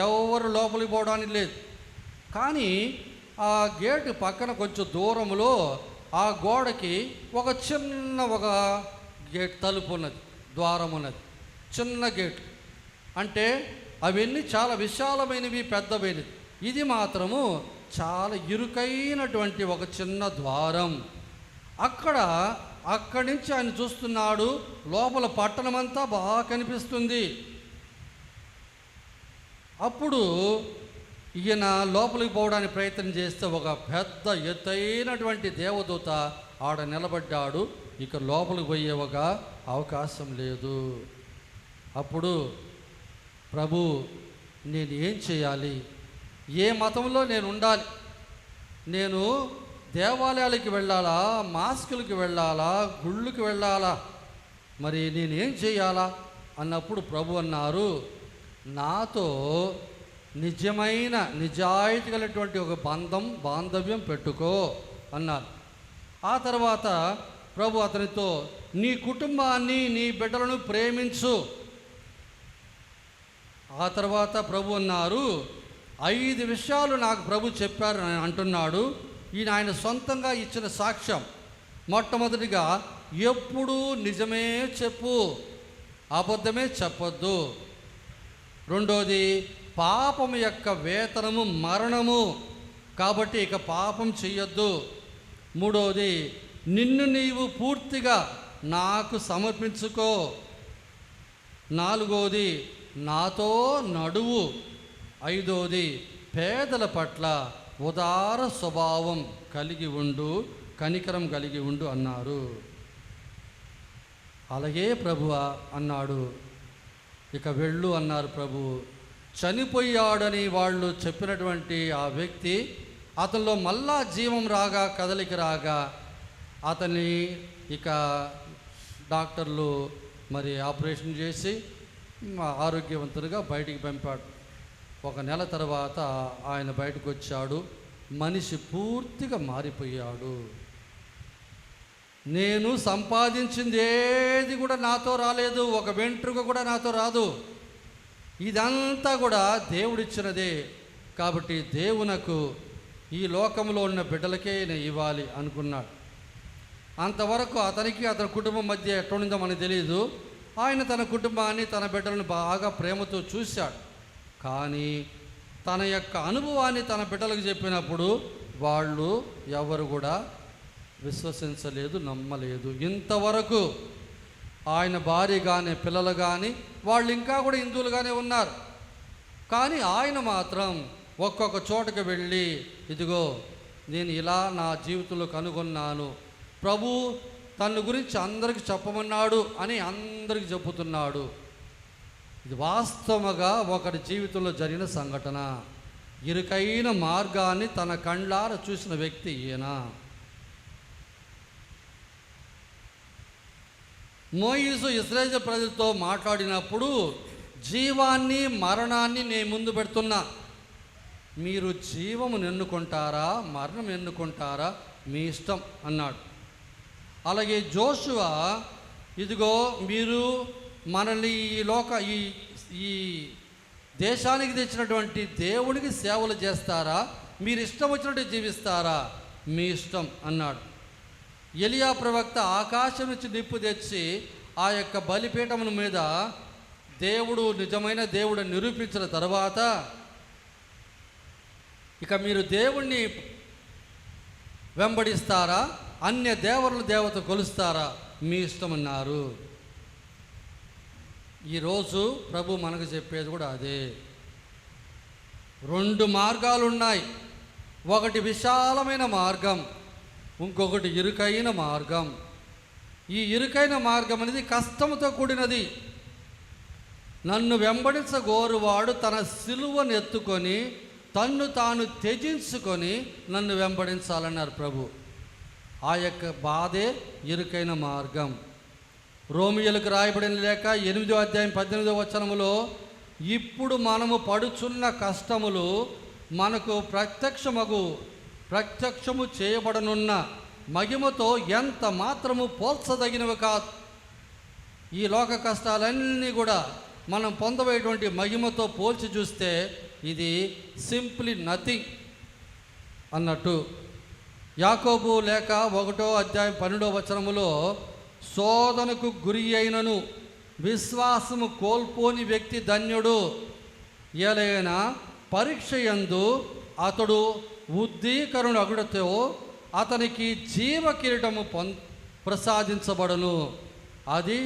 B: ఎవరు లోపలికి పోవడానికి లేదు. కానీ ఆ గేటు పక్కన కొంచెం దూరంలో ఆ గోడకి ఒక గేట్ తలుపు ఉన్నది, ద్వారం ఉన్నది, చిన్న గేట్. అంటే అవన్నీ చాలా విశాలమైనవి, పెద్దవైనవి. ఇది మాత్రము చాలా ఇరుకైనటువంటి ఒక చిన్న ద్వారం. అక్కడి నుంచి ఆయన చూస్తున్నాడు, లోపల పట్టణమంతా బాగా కనిపిస్తుంది. అప్పుడు ఈయన లోపలికి పోవడానికి ప్రయత్నం చేస్తే ఒక పెద్ద ఎత్తైనటువంటి దేవదూత ఆడ నిలబడ్డాడు. ఇక లోపలికి పోయే ఒక అవకాశం లేదు. అప్పుడు ప్రభు, నేను ఏం చేయాలి? ఏ మతంలో నేను ఉండాలి? నేను దేవాలయాలకి వెళ్ళాలా, మాస్కులకి వెళ్ళాలా, గుళ్ళకి వెళ్ళాలా? మరి నేనేం చేయాలా అన్నప్పుడు ప్రభు అన్నారు, నాతో నిజమైన నిజాయితీ కలిగినటువంటి ఒక బాంధవ్యం పెట్టుకో అన్నారు. ఆ తర్వాత ప్రభు అతనితో, నీ కుటుంబాన్ని, నీ బిడ్డలను ప్రేమించు. ఆ తర్వాత ప్రభు అన్నారు, 5 విషయాలు నాకు ప్రభు చెప్పారు అని అంటున్నాడు. ఈయన ఆయన సొంతంగా ఇచ్చిన సాక్ష్యం. మొట్టమొదటిగా, ఎప్పుడూ నిజమే చెప్పు, అబద్ధమే చెప్పొద్దు. రెండోది, పాపం యొక్క వేతనము మరణము, కాబట్టి ఇక పాపం చెయ్యొద్దు. మూడోది, నిన్ను నీవు పూర్తిగా నాకు సమర్పించుకో. నాలుగోది, నాతో నడువు. ఐదోది, పేదల పట్ల ఉదార స్వభావం కలిగి ఉండు, కనికరం కలిగి ఉండు అన్నారు. అలాగే ప్రభువా అన్నాడు. ఇక వెళ్ళు అన్నారు ప్రభు. చనిపోయాడని వాళ్ళు చెప్పినటువంటి ఆ వ్యక్తి, అతనిలో మళ్ళా జీవం రాగా, కదలిక రాగా, అతన్ని ఇక డాక్టర్లు మరి ఆపరేషన్ చేసి ఆరోగ్యవంతుడిగా బయటికి పంపాడు. 1 నెల తర్వాత ఆయన బయటకు వచ్చాడు. మనిషి పూర్తిగా మారిపోయాడు. నేను సంపాదించింది ఏది కూడా నాతో రాలేదు, ఒక వెంట్రుక కూడా నాతో రాదు, ఇదంతా కూడా దేవుడిచ్చినదే. కాబట్టి దేవునకు ఈ లోకంలో ఉన్న బిడ్డలకే నేను ఇవ్వాలి అనుకున్నాడు. అంతవరకు అతనికి అతని కుటుంబం మధ్య ఎట్లుందో మనకు తెలియదు. ఆయన తన కుటుంబాన్ని, తన బిడ్డలను బాగా ప్రేమతో చూశాడు. కానీ తన యొక్క అనుభవాన్ని తన బిడ్డలకు చెప్పినప్పుడు వాళ్ళు ఎవరు కూడా విశ్వసించలేదు, నమ్మలేదు. ఇంతవరకు ఆయన భార్య కానీ, పిల్లలు కానీ, వాళ్ళు ఇంకా కూడా హిందువులుగానే ఉన్నారు. కానీ ఆయన మాత్రం ఒక్కొక్క చోటకి వెళ్ళి, ఇదిగో నేను ఇలా నా జీవితంలో కనుగొన్నాను, ప్రభు తన గురించి అందరికి చెప్పమన్నాడు అని అందరికి చెప్పుతున్నాడు. ఇది వాస్తవంగా ఒకరి జీవితంలో జరిగిన సంఘటన. ఇరుకైన మార్గాన్ని తన కళ్ళారా చూసిన వ్యక్తి ఈయన. మోయిసు ఇశ్రాయేలు ప్రజలతో మాట్లాడినప్పుడు, జీవాన్ని మరణాన్ని నేను ముందు పెడుతున్నా, మీరు జీవమును ఎన్నుకుంటారా, మరణం ఎన్నుకుంటారా, మీ ఇష్టం అన్నాడు. అలాగే జోషువా, ఇదిగో మీరు మనల్ని ఈ దేశానికి తెచ్చినటువంటి దేవునికి సేవలు చేస్తారా, మీరు ఇష్టం వచ్చినట్టు జీవిస్తారా, మీ ఇష్టం అన్నాడు. ఎలియా ప్రవక్త ఆకాశం నుంచి నిప్పు తెచ్చి ఆ యొక్క బలిపీఠముల మీద దేవుడు నిజమైన దేవుడు నిరూపించిన తర్వాత, ఇక మీరు దేవుణ్ణి వెంబడిస్తారా, అన్య దేవత కొలుస్తారా, మీ ఇష్టమన్నారు. ఈరోజు ప్రభు మనకు చెప్పేది కూడా అదే. 2 మార్గాలు ఉన్నాయి. ఒకటి విశాలమైన మార్గం, ఇంకొకటి ఇరుకైన మార్గం. ఈ ఇరుకైన మార్గం అనేది కష్టంతో కూడినది. నన్ను వెంబడించగోరువాడు తన సిలువను ఎత్తుకొని తన్ను తాను త్యజించుకొని నన్ను వెంబడించాలన్నారు ప్రభు. ఆ యొక్క బాధే ఇరుకైన మార్గం. రోమియోలకు రాయబడిన లేఖ 8వ అధ్యాయం 18వ వచనములో, ఇప్పుడు మనము పడుచున్న కష్టములు మనకు ప్రత్యక్షము చేయబడనున్న మహిమతో ఎంత మాత్రము పోల్చదగినవి కాదు. ఈ లోక కష్టాలన్నీ కూడా మనం పొందబోయేటువంటి మహిమతో పోల్చి చూస్తే ఇది సింప్లీ నథింగ్. అన్నట్టు. యాకోబు లేక 1వ అధ్యాయం 12వ వచనములో శోధనకు గురి అయినను విశ్వాసము కోల్పోని వ్యక్తి ధన్యుడు, ఏలైనా పరీక్ష యందు అతడు ఉద్దీకరణ అగుడతో అతనికి జీవ కిరీటము ప్రసాదించబడును, అది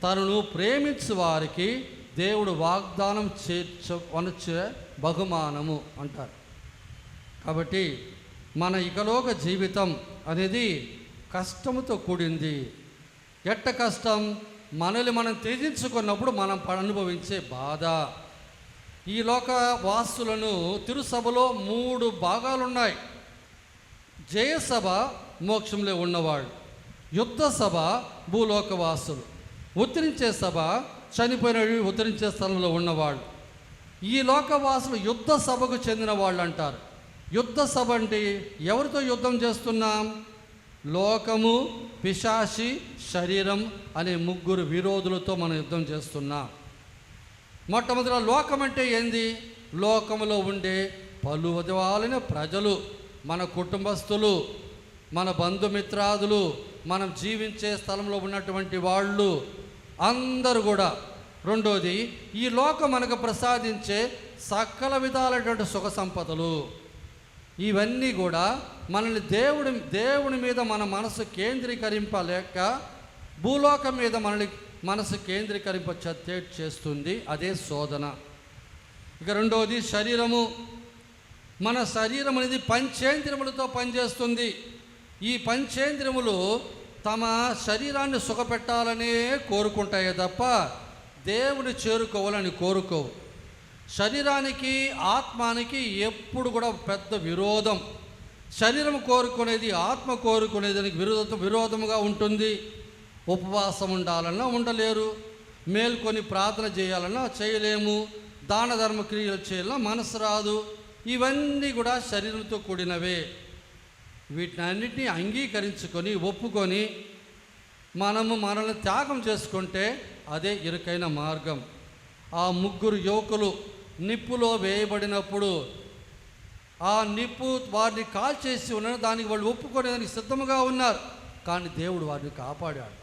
B: తనను ప్రేమించు వారికి దేవుడు వాగ్దానం చేర్చే బహుమానము అంటారు. కాబట్టి మన ఇకలోక జీవితం అనేది కష్టముతో కూడింది. ఎట్ట కష్టం? మనల్ని మనం త్యజించుకున్నప్పుడు మనం అనుభవించే బాధ. ఈ లోక వాసులను తిరుసభలో 3 భాగాలున్నాయి. జయసభ మోక్షంలో ఉన్నవాళ్ళు, యుద్ధ సభ భూలోకవాసులు, ఉద్ధరించే సభ చనిపోయిన ఉద్ధరించే స్థలంలో ఉన్నవాళ్ళు. ఈ లోకవాసులు యుద్ధ సభకు చెందిన వాళ్ళు అంటారు. యుద్ధ సభ అంటే ఎవరితో యుద్ధం చేస్తున్నాం? లోకము, పిశాచి, శరీరం అనే 3 విరోధులతో మనం యుద్ధం చేస్తున్నాం. మొట్టమొదటిగా లోకం అంటే ఏంది? లోకములో ఉండే పలు విధాలైన ప్రజలు, మన కుటుంబస్తులు, మన బంధుమిత్రాదులు, మనం జీవించే స్థలంలో ఉన్నటువంటి వాళ్ళు అందరూ కూడా. రెండోది, ఈ లోకం మనకు ప్రసాదించే సకల విధాలైనటువంటి సుఖ సంపదలు. ఇవన్నీ కూడా మనల్ని దేవుని మీద మన మనసు కేంద్రీకరింపలేక భూలోకం మీద మనల్ని మనసు కేంద్రీకరింప చేస్తుంది. అదే శోధన. ఇక రెండవది శరీరము. మన శరీరం అనేది పంచేంద్రియములతో పనిచేస్తుంది. ఈ పంచేంద్రియములు తమ శరీరాన్ని సుఖపెట్టాలనే కోరుకుంటాయే తప్ప దేవుని చేరుకోవాలని కోరుకోవు. శరీరానికి ఆత్మానికి ఎప్పుడు కూడా పెద్ద విరోధం. శరీరం కోరుకునేది ఆత్మ కోరుకునేది దానికి విరోధముగా ఉంటుంది. ఉపవాసం ఉండాలన్నా ఉండలేరు, మేల్కొని ప్రార్థన చేయాలన్నా చేయలేము, దాన ధర్మ క్రియలు చేయాలన్నా మనసు రాదు. ఇవన్నీ కూడా శరీరంతో కూడినవే. వీటినన్నిటినీ అంగీకరించుకొని ఒప్పుకొని మనల్ని త్యాగం చేసుకుంటే అదే ఇరుకైన మార్గం. ఆ 3 యువకులు నిప్పులో వేయబడినప్పుడు ఆ నిప్పు వారిని కాల్చేసి ఉన్న దానికి వాళ్ళు ఒప్పుకునేదానికి సిద్ధముగా ఉన్నారు. కానీ దేవుడు వారిని కాపాడాడు.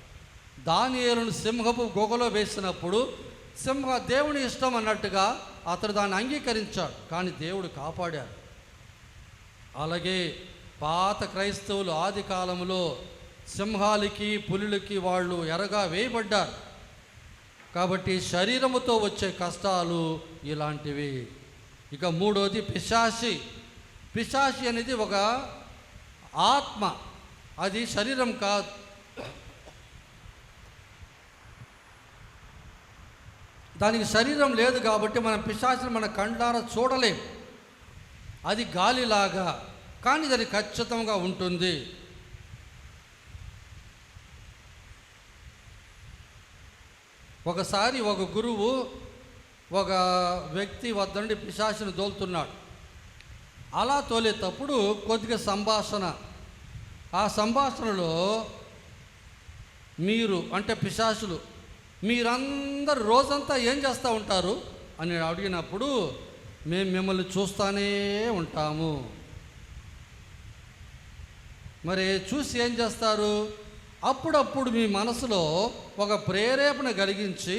B: దానియేలును సింహపు గుహలో వేసినప్పుడు దేవుని ఇష్టం అన్నట్టుగా అతడు దాన్ని అంగీకరించాడు, కానీ దేవుడు కాపాడాడు. అలాగే పాత క్రైస్తవులు ఆది కాలంలో సింహాలకి పులులకి వాళ్ళు ఎరగా వేయబడ్డారు. కాబట్టి శరీరముతో వచ్చే కష్టాలు ఇలాంటివి. ఇక మూడోది పిశాచి. పిశాచి అనేది ఒక ఆత్మ, అది శరీరం కాదు. దానికి శరీరం లేదు కాబట్టి మనం పిశాచిని మన కండ్లారా చూడలేం. అది గాలిలాగా, కానీ దానికి ఖచ్చితంగా ఉంటుంది. ఒకసారి ఒక గురువు ఒక వ్యక్తి వద్ద నుండి పిశాచిని తోలుతున్నాడు. అలా తోలేటప్పుడు కొద్దిగా సంభాషణ. ఆ సంభాషణలో మీరు అంటే పిశాచులు మీరందరూ రోజంతా ఏం చేస్తూ ఉంటారు అని అడిగినప్పుడు మేము మిమ్మల్ని చూస్తూనే ఉంటాము. మరి చూసి ఏం చేస్తారు? అప్పుడప్పుడు మీ మనసులో ఒక ప్రేరేపణ కలిగించి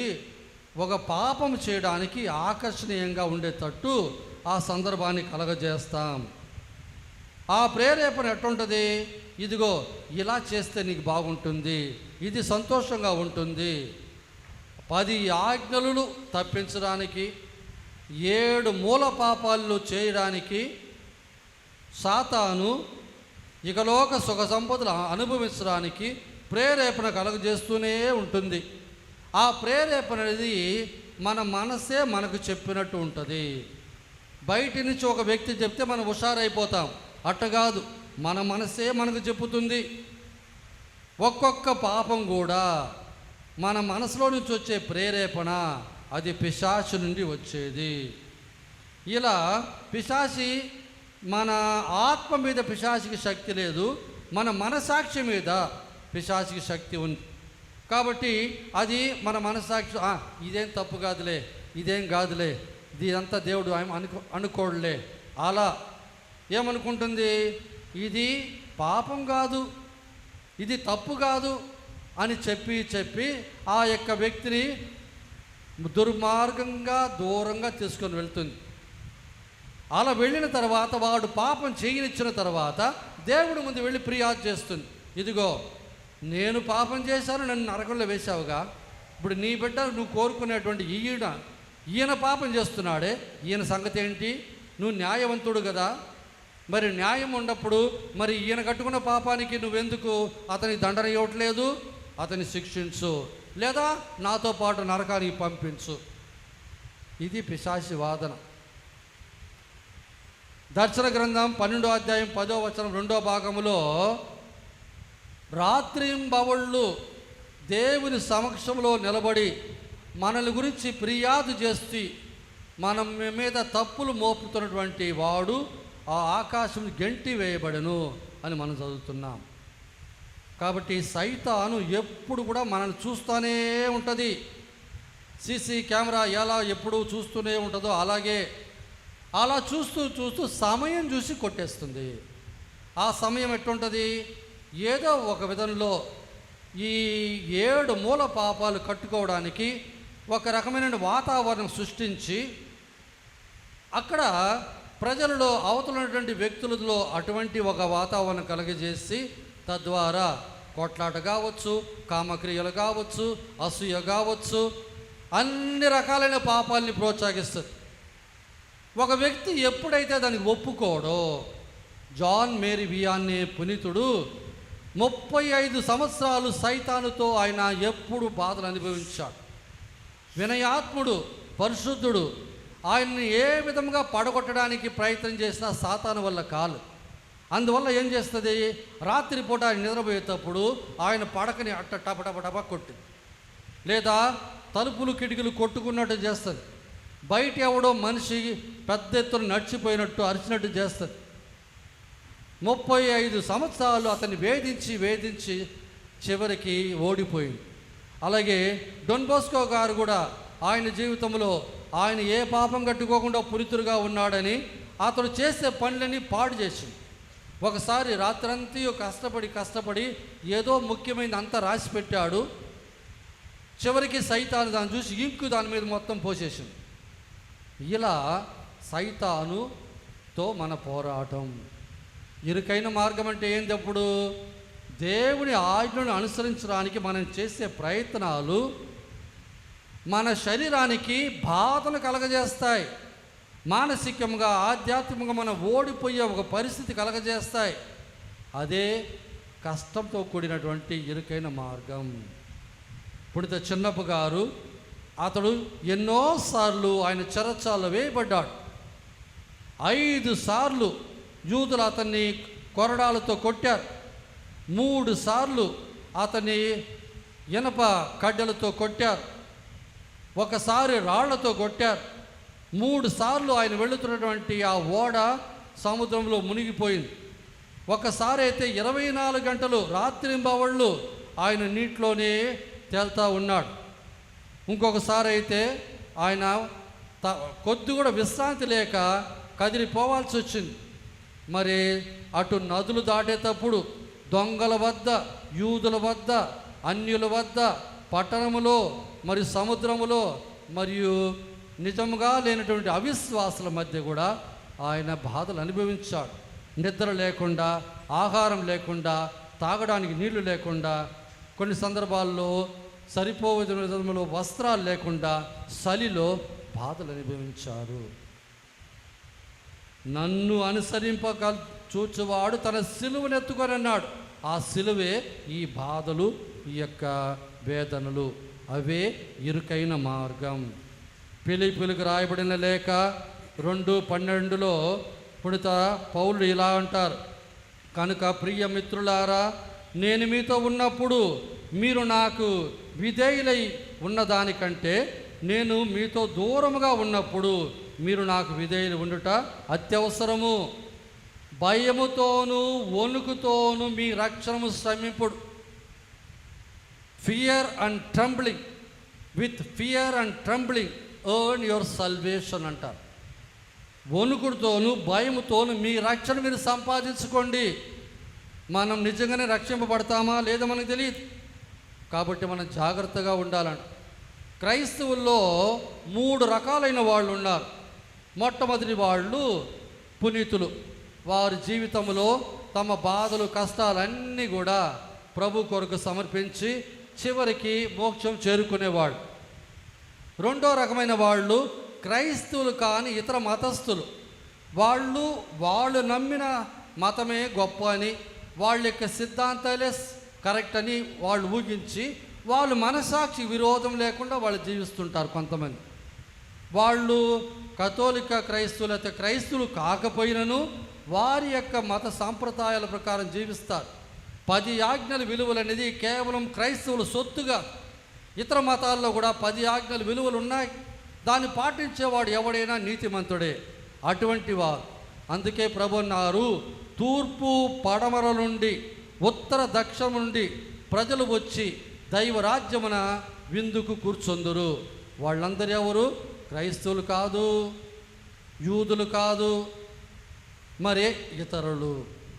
B: ఒక పాపం చేయడానికి ఆకర్షణీయంగా ఉండేటట్టు ఆ సందర్భాన్ని కలగజేస్తాం. ఆ ప్రేరేపణ ఎట్టుంటుంది? ఇదిగో ఇలా చేస్తే నీకు బాగుంటుంది, ఇది సంతోషంగా ఉంటుంది. 10 ఆజ్ఞలు తప్పించడానికి, 7 మూల పాపాలు చేయడానికి సాతాను ఇకలోక సుఖ సంపదలు అనుభవించడానికి ప్రేరేపణ కలుగజేస్తూనే ఉంటుంది. ఆ ప్రేరేపణ అనేది మన మనసే మనకు చెప్పినట్టు ఉంటుంది. బయటి నుంచి ఒక వ్యక్తి చెప్తే మనం హుషారైపోతాం. అట్ట కాదు, మన మనసే మనకు చెప్పుతుంది. ఒక్కొక్క పాపం కూడా మన మనసులో నుంచి వచ్చే ప్రేరేపణ, అది పిశాచి నుండి వచ్చేది. ఇలా పిశాచి మన ఆత్మ మీద పిశాచికి శక్తి లేదు, మన మనసాక్షి మీద పిశాచికి శక్తి ఉంది. కాబట్టి అది మన మనసాక్షి ఇదేం తప్పు కాదులే, ఇదేం కాదులే, ఇదంతా దేవుడు అనుకోడులే, అలా ఏమనుకుంటుంది? ఇది పాపం కాదు, ఇది తప్పు కాదు అని చెప్పి ఆ యొక్క వ్యక్తిని దుర్మార్గంగా దూరంగా తీసుకొని వెళ్తుంది. అలా వెళ్ళిన తర్వాత వాడు పాపం చేయనిచ్చిన తర్వాత దేవుడి ముందు వెళ్ళి ఫిర్యాదు చేస్తుంది. ఇదిగో నేను పాపం చేశాను, నన్ను నరకంలో వేశావుగా, ఇప్పుడు నీ బిడ్డ నువ్వు కోరుకునేటువంటి ఈయన పాపం చేస్తున్నాడే, ఈయన సంగతి ఏంటి? నువ్వు న్యాయవంతుడు కదా, మరి న్యాయం ఉన్నప్పుడు మరి ఈయన కట్టుకున్న పాపానికి నువ్వెందుకు అతని దండన ఇవ్వట్లేదు? అతని శిక్షించు, లేదా నాతో పాటు నరకానికి పంపించు. ఇది పిశాచి వాదన. దర్శన గ్రంథం 12వ అధ్యాయం 10వ వచనం 2వ భాగములో రాత్రింబవళ్ళు దేవుని సమక్షంలో నిలబడి మనల్ని గురించి ఫిర్యాదు చేసి మనం మీద తప్పులు మోపుతున్నటువంటి వాడు ఆ ఆకాశం గెంటి వేయబడను అని మనం చదువుతున్నాం. కాబట్టి సైతాను ఎప్పుడు కూడా మనల్ని చూస్తూనే ఉంటుంది. సీసీ కెమెరా ఎలా ఎప్పుడు చూస్తూనే ఉంటుందో అలాగే అలా చూస్తూ సమయం చూసి కొట్టేస్తుంది. ఆ సమయం ఎట్లుంటుంది? ఏదో ఒక విధంలో ఈ 7 మూల పాపాలు కట్టుకోవడానికి ఒక రకమైన వాతావరణం సృష్టించి అక్కడ ప్రజలలో అవతలైనటువంటి వ్యక్తులలో అటువంటి ఒక వాతావరణం కలుగజేసి తద్వారా కొట్లాట కావచ్చు, కామక్రియలు కావచ్చు, అసూయ కావచ్చు, అన్ని రకాలైన పాపాలని ప్రోత్సహిస్తుంది. ఒక వ్యక్తి ఎప్పుడైతే దానికి ఒప్పుకోడో, జాన్ మేరీ వియాన్నే పునీతుడు 35 సంవత్సరాలు సైతానుతో ఆయన ఎప్పుడు బాధలు అనుభవించాడు. వినయాత్ముడు, పరిశుద్ధుడు. ఆయన్ని ఏ విధంగా పడగొట్టడానికి ప్రయత్నం చేసినా సాతాను వల్ల కాదు. అందువల్ల ఏం చేస్తుంది? రాత్రిపూట ఆయన నిద్రపోయేటప్పుడు ఆయన పడకని అట్ట టపటపటప కొట్టి, లేదా తలుపులు కిటికీలు కొట్టుకున్నట్టు చేస్తుంది. బయట ఎవడో మనిషి పెద్ద ఎత్తున నడిచిపోయినట్టు అరిచినట్టు చేస్తుంది. 35 సంవత్సరాలు అతన్ని వేధించి చివరికి ఓడిపోయింది. అలాగే డొన్ బోస్కో గారు కూడా ఆయన జీవితంలో ఆయన ఏ పాపం కట్టుకోకుండా పురితురుగా ఉన్నాడని అతడు చేసే పనులని పాడు చేసింది. ఒకసారి రాత్రంతా కష్టపడి ఏదో ముఖ్యమైన అంతా రాసి పెట్టాడు. చివరికి సైతాను దాన్ని చూసి ఇంకు దాని మీద మొత్తం పోసేసింది. ఇలా సైతానుతో మన పోరాటం. ఇరుకైన మార్గం అంటే ఏంది? అప్పుడు దేవుని ఆజ్ఞను అనుసరించడానికి మనం చేసే ప్రయత్నాలు మన శరీరానికి బాధను కలగజేస్తాయి. మానసికంగా, ఆధ్యాత్మికంగా మనం ఓడిపోయే ఒక పరిస్థితి కలగజేస్తాయి. అదే కష్టంతో కూడినటువంటి ఇరుకైన మార్గం. పుణిత చిన్నప్ప గారు అతడు ఎన్నోసార్లు ఆయన చెరచాల్లో వేయబడ్డాడు. 5 సార్లు యూదులు అతన్ని కొరడాలతో కొట్టారు. 3 సార్లు అతన్ని ఇనప కడ్డలతో కొట్టారు. ఒకసారి రాళ్లతో కొట్టారు. 3 సార్లు ఆయన వెళుతున్నటువంటి ఆ ఓడ సముద్రంలో మునిగిపోయింది. ఒకసారి అయితే 24 గంటలు రాత్రింబవళ్ళు ఆయన నీటిలోనే తేలుతూ ఉన్నాడు. ఇంకొకసారి అయితే ఆయన కొద్ది కూడా విశ్రాంతి లేక కదిలిపోవాల్సి వచ్చింది. మరి అటు నదులు దాటేటప్పుడు దొంగల వద్ద, యూదుల వద్ద, అన్యుల వద్ద, పట్టణములో, మరి సముద్రములో, మరియు నిజముగా లేనటువంటి అవిశ్వాసుల మధ్య కూడా ఆయన బాధలు అనుభవించాడు. నిద్ర లేకుండా, ఆహారం లేకుండా, తాగడానికి నీళ్లు లేకుండా, కొన్ని సందర్భాల్లో సరిపోయే విధంలో వస్త్రాలు లేకుండా చలిలో బాధలు అనుభవించారు. నన్ను అనుసరింపక చూచువాడు తన సిలువను ఎత్తుకొని అన్నాడు. ఆ సిలువే ఈ బాధలు, ఈ యొక్క వేదనలు. అవే ఇరుకైన మార్గం. ఫిలిప్పీయులకు రాయబడిన లేఖ 2:12లో పుణిత పౌలుడు ఇలా అంటారు: కనుక ప్రియ మిత్రులారా, నేను మీతో ఉన్నప్పుడు మీరు నాకు విధేయులై ఉన్నదానికంటే నేను మీతో దూరముగా ఉన్నప్పుడు మీరు నాకు విధేయులు ఉండుట అత్యవసరము. భయముతోనూ వణుకుతోనూ మీ రక్షణము శ్రమింపుడు. Fear and trembling, with fear and trembling earn your salvation అంటారు. వణుకుడుతోనూ భయముతోనూ మీ రక్షణ మీరు సంపాదించుకోండి. మనం నిజంగానే రక్షింపబడతామా లేదో మనకు తెలియదు. కాబట్టి మనం జాగ్రత్తగా ఉండాలంట. క్రైస్తవుల్లో 3 రకాలైన వాళ్ళు ఉన్నారు. మొట్టమొదటి వాళ్ళు పునీతులు. వారి జీవితంలో తమ బాధలు కష్టాలన్నీ కూడా ప్రభు కొరకు సమర్పించి చివరికి మోక్షం చేరుకునేవాళ్ళు. రెండో రకమైన వాళ్ళు క్రైస్తవులు కాని ఇతర మతస్థులు. వాళ్ళు నమ్మిన మతమే గొప్ప అని, వాళ్ళ యొక్క సిద్ధాంతాలే కరెక్ట్ అని వాళ్ళు ఊహించి వాళ్ళు మనసాక్షి విరోధం లేకుండా వాళ్ళు జీవిస్తుంటారు. కొంతమంది వాళ్ళు కథోలిక క్రైస్తవులు అయితే క్రైస్తవులు కాకపోయినను వారి యొక్క మత సాంప్రదాయాల ప్రకారం జీవిస్తారు. 10 ఆజ్ఞల విలువలు అనేది కేవలం క్రైస్తవుల సొత్తుగా, ఇతర మతాల్లో కూడా 10 ఆజ్ఞల విలువలు ఉన్నాయి. దాన్ని పాటించేవాడు ఎవడైనా నీతిమంతుడే. అటువంటి వారు అందుకే ప్రభు అన్నారు, తూర్పు పడమర నుండి ఉత్తర దక్షిణం నుండి ప్రజలు వచ్చి దైవరాజ్యమున విందుకు కూర్చొందురు. వాళ్ళందరూ ఎవరు? క్రైస్తవులు కాదు, యూదులు కాదు, మరే ఇతరులు.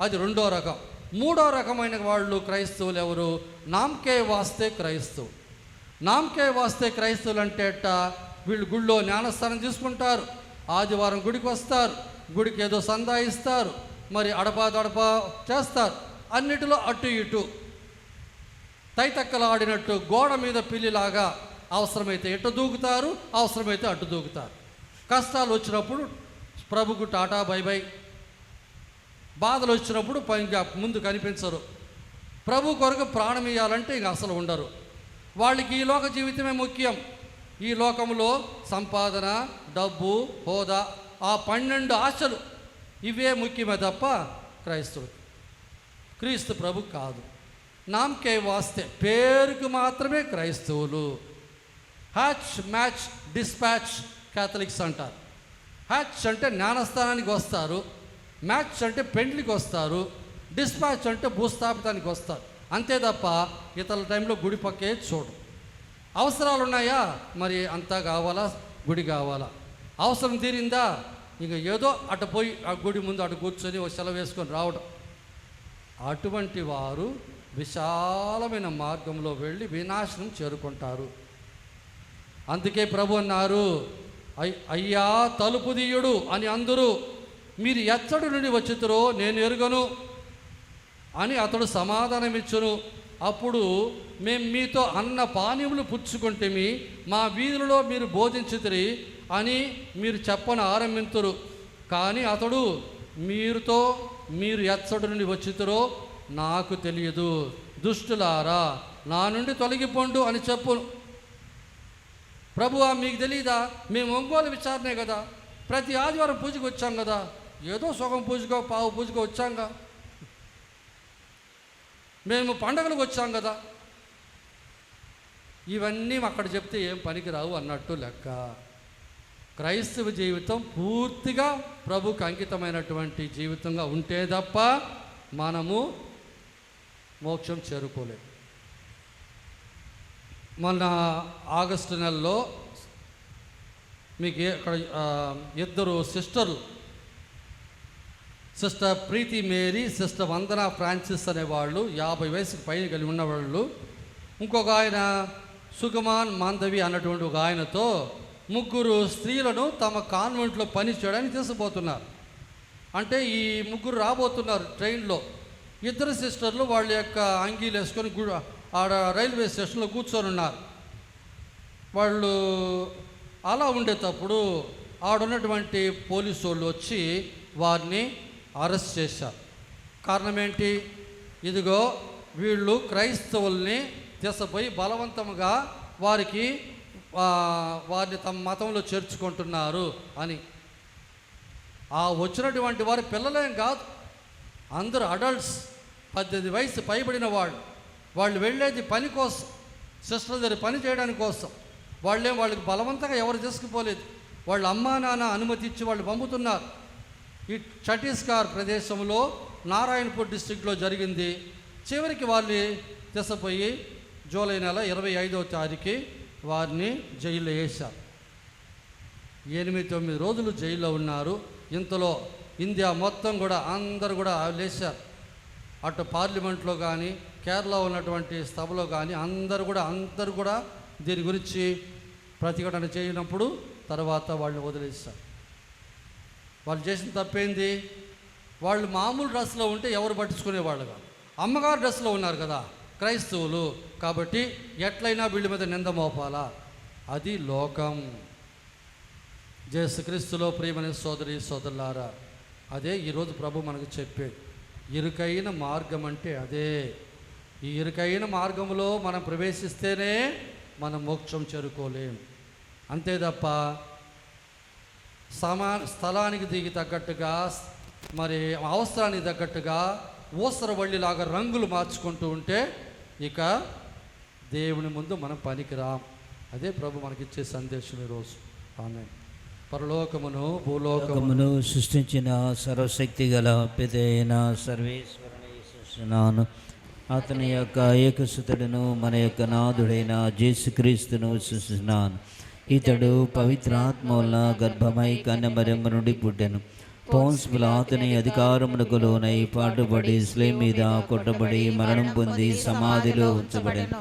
B: అది రెండో రకం. మూడో రకమైన వాళ్ళు క్రైస్తవులు ఎవరు? నామకే వాస్తే క్రైస్తవు. నామకే వాస్తే క్రైస్తవులు అంటే వీళ్ళు గుళ్ళో జ్ఞానస్థానం తీసుకుంటారు, ఆదివారం గుడికి వస్తారు, గుడికి ఏదో సందాయిస్తారు, మరి అడపా చేస్తారు. అన్నిటిలో అటు ఇటు తైతక్కలాడినట్టు గోడ మీద పిల్లిలాగా అవసరమైతే ఎటు దూకుతారు, అవసరమైతే అటు దూకుతారు. కష్టాలు వచ్చినప్పుడు ప్రభుకు టాటా బై బై, బాధలు వచ్చినప్పుడు ఇంకా ముందు కనిపించరు. ప్రభు కొరకు ప్రాణం ఇవ్వాలంటే ఇంక అసలు ఉండరు. వాళ్ళకి ఈ లోక జీవితమే ముఖ్యం. ఈ లోకంలో సంపాదన, డబ్బు, హోదా, ఆ 12 ఆశలు ఇవే ముఖ్యమే తప్ప క్రీస్తు ప్రభు కాదు. నామకే వాస్తే పేరుకు మాత్రమే క్రైస్తవులు. హ్యాచ్ మ్యాచ్ డిస్పాచ్ క్యాథలిక్స్ అంటారు. హ్యాచ్ అంటే జ్ఞానస్థానానికి వస్తారు, మ్యాచ్ అంటే పెండ్లికి వస్తారు, డిస్పాచ్ అంటే భూస్థాపితానికి వస్తారు. అంతే తప్ప ఇతరుల టైంలో గుడి పక్కే చూడు. అవసరాలు ఉన్నాయా, మరి అంతా కావాలా, గుడి కావాలా, అవసరం తీరిందా, ఇక ఏదో అటు పోయి ఆ గుడి ముందు అటు కూర్చొని ఒక సెలవు వేసుకొని రావడం. అటువంటి వారు విశాలమైన మార్గంలో వెళ్ళి వినాశనం చేరుకుంటారు. అందుకే ప్రభు అన్నారు, అయ్యా తలుపు తీయుడు అని అందరూ, మీరు ఎచ్చడి నుండి వచ్చితురో నేను ఎరుగను అని అతడు సమాధానమిచ్చును. అప్పుడు మేము మీతో అన్న పానీయములు పుచ్చుకుంటేమి, మా వీధులలో మీరు బోధించుతిరి అని మీరు చెప్పను ఆరంభింతురు. కానీ అతడు మీరు ఎచ్చడి నుండి వచ్చితురో నాకు తెలియదు, దుష్టులారా నా నుండి తొలగిపోండు అని చెప్పును. ప్రభువా మీకు తెలియదా, మేము ఒంగోలు విచారణే కదా, ప్రతి ఆదివారం పూజకు వచ్చాం కదా, ఏదో సగం పూజకో పావు పూజకో వచ్చాంగా, మేము పండగలకు వచ్చాం కదా, ఇవన్నీ అక్కడ చెప్తే ఏం పనికిరావు అన్నట్టు లెక్క. క్రైస్తవ జీవితం పూర్తిగా ప్రభుకు అంకితమైనటువంటి జీవితంగా ఉంటే తప్ప మనము మోక్షం చేరుకోలేము. మొన్న ఆగస్టు నెలలో మీకు అక్కడ 2 సిస్టర్లు, సిస్టర్ ప్రీతి మేరీ, సిస్టర్ వందన ఫ్రాన్సిస్ అనేవాళ్ళు 50 వయసుకి పైన కలిగి ఉన్నవాళ్ళు, ఇంకొక ఆయన సుకుమాన్ మాంధవి అన్నటువంటి ఒక ఆయనతో 3 స్త్రీలను తమ కాన్వెంట్లో పని చేయడానికి తీసుకుపోతున్నారు. అంటే ఈ 3 రాబోతున్నారు ట్రైన్లో. 2 సిస్టర్లు వాళ్ళ యొక్క అంగీలు వేసుకొని ఆడ రైల్వే స్టేషన్లో కూర్చొని ఉన్నారు. వాళ్ళు అలా ఉండేటప్పుడు ఆడున్నటువంటి పోలీసు వాళ్ళు వచ్చి వారిని అరెస్ట్ చేశారు. కారణం ఏంటి? ఇదిగో వీళ్ళు క్రైస్తవుల్ని తీసుకుపోయి బలవంతంగా వారిని తమ మతంలో చేర్చుకుంటున్నారు అని. ఆ వచ్చినటువంటి వారి పిల్లలేం కాదు, అందరూ అడల్ట్స్, 18 వయసు పైబడిన వాళ్ళు వెళ్ళేది పని కోసం, సిస్టర్ దగ్గర పని చేయడానికి కోసం. వాళ్ళకి బలవంతంగా ఎవరు తీసుకుపోలేదు, వాళ్ళ అమ్మా నాన్న అనుమతి ఇచ్చి వాళ్ళు పంపుతున్నారు. ఈ ఛత్తీస్గఢ్ ప్రదేశంలో నారాయణపూర్ డిస్టిక్లో జరిగింది. చివరికి వాళ్ళని తీసుకుపోయి జూలై నెల 25వ తారీఖు వారిని జైల్లో వేశారు. 8-9 రోజులు జైల్లో ఉన్నారు. ఇంతలో ఇండియా మొత్తం కూడా అందరూ కూడా లేచారు. అటు పార్లమెంట్లో కానీ కేరళ ఉన్నటువంటి సభలో కానీ అందరూ కూడా దీని గురించి ప్రతిఘటన చేయనప్పుడు తర్వాత వాళ్ళని వదిలేస్తారు. వాళ్ళు చేసిన తప్పేంది? వాళ్ళు మామూలు డ్రెస్లో ఉంటే ఎవరు పట్టించుకునేవాళ్ళు కాదు. అమ్మగారు డ్రెస్లో ఉన్నారు కదా క్రైస్తవులు, కాబట్టి ఎట్లయినా వీళ్ళ మీద నింద మోపాలా. అది లోకం. యేసుక్రీస్తులో ప్రియమైన సోదరి సోదరులారా, అదే ఈరోజు ప్రభు మనకు చెప్పేది. ఇరుకైన మార్గం అంటే అదే. ఈ ఇరుకైన మార్గంలో మనం ప్రవేశిస్తేనే మనం మోక్షం చేరుకోలేం. అంతే తప్ప స్థలానికి దిగి తగ్గట్టుగా, మరి అవసరానికి తగ్గట్టుగా ఊసరవల్లిలాగా రంగులు మార్చుకుంటూ ఉంటే ఇక దేవుని ముందు మనం పనికిరాం. అదే ప్రభు మనకిచ్చే సందేశం ఈరోజు. ఆమేన్. పరలోకమును భూలోకమును
C: సృష్టించిన సర్వశక్తి గల పితైన సర్వేశ్వరుని సృష్టినాను, అతని యొక్క ఏకసుతుడును మన యొక్క నాథుడైన యేసుక్రీస్తును సృష్టినాను. ఇతడు పవిత్రాత్మ వలన గర్భమై కన్యమరియమ్మ నుండి పుట్టెను. పోన్స్ పిలాతుని అధికారమునకు లోనై పాటుపడి శిలువ మీద కొట్టబడి మరణం పొంది సమాధిలో ఉంచబడెను.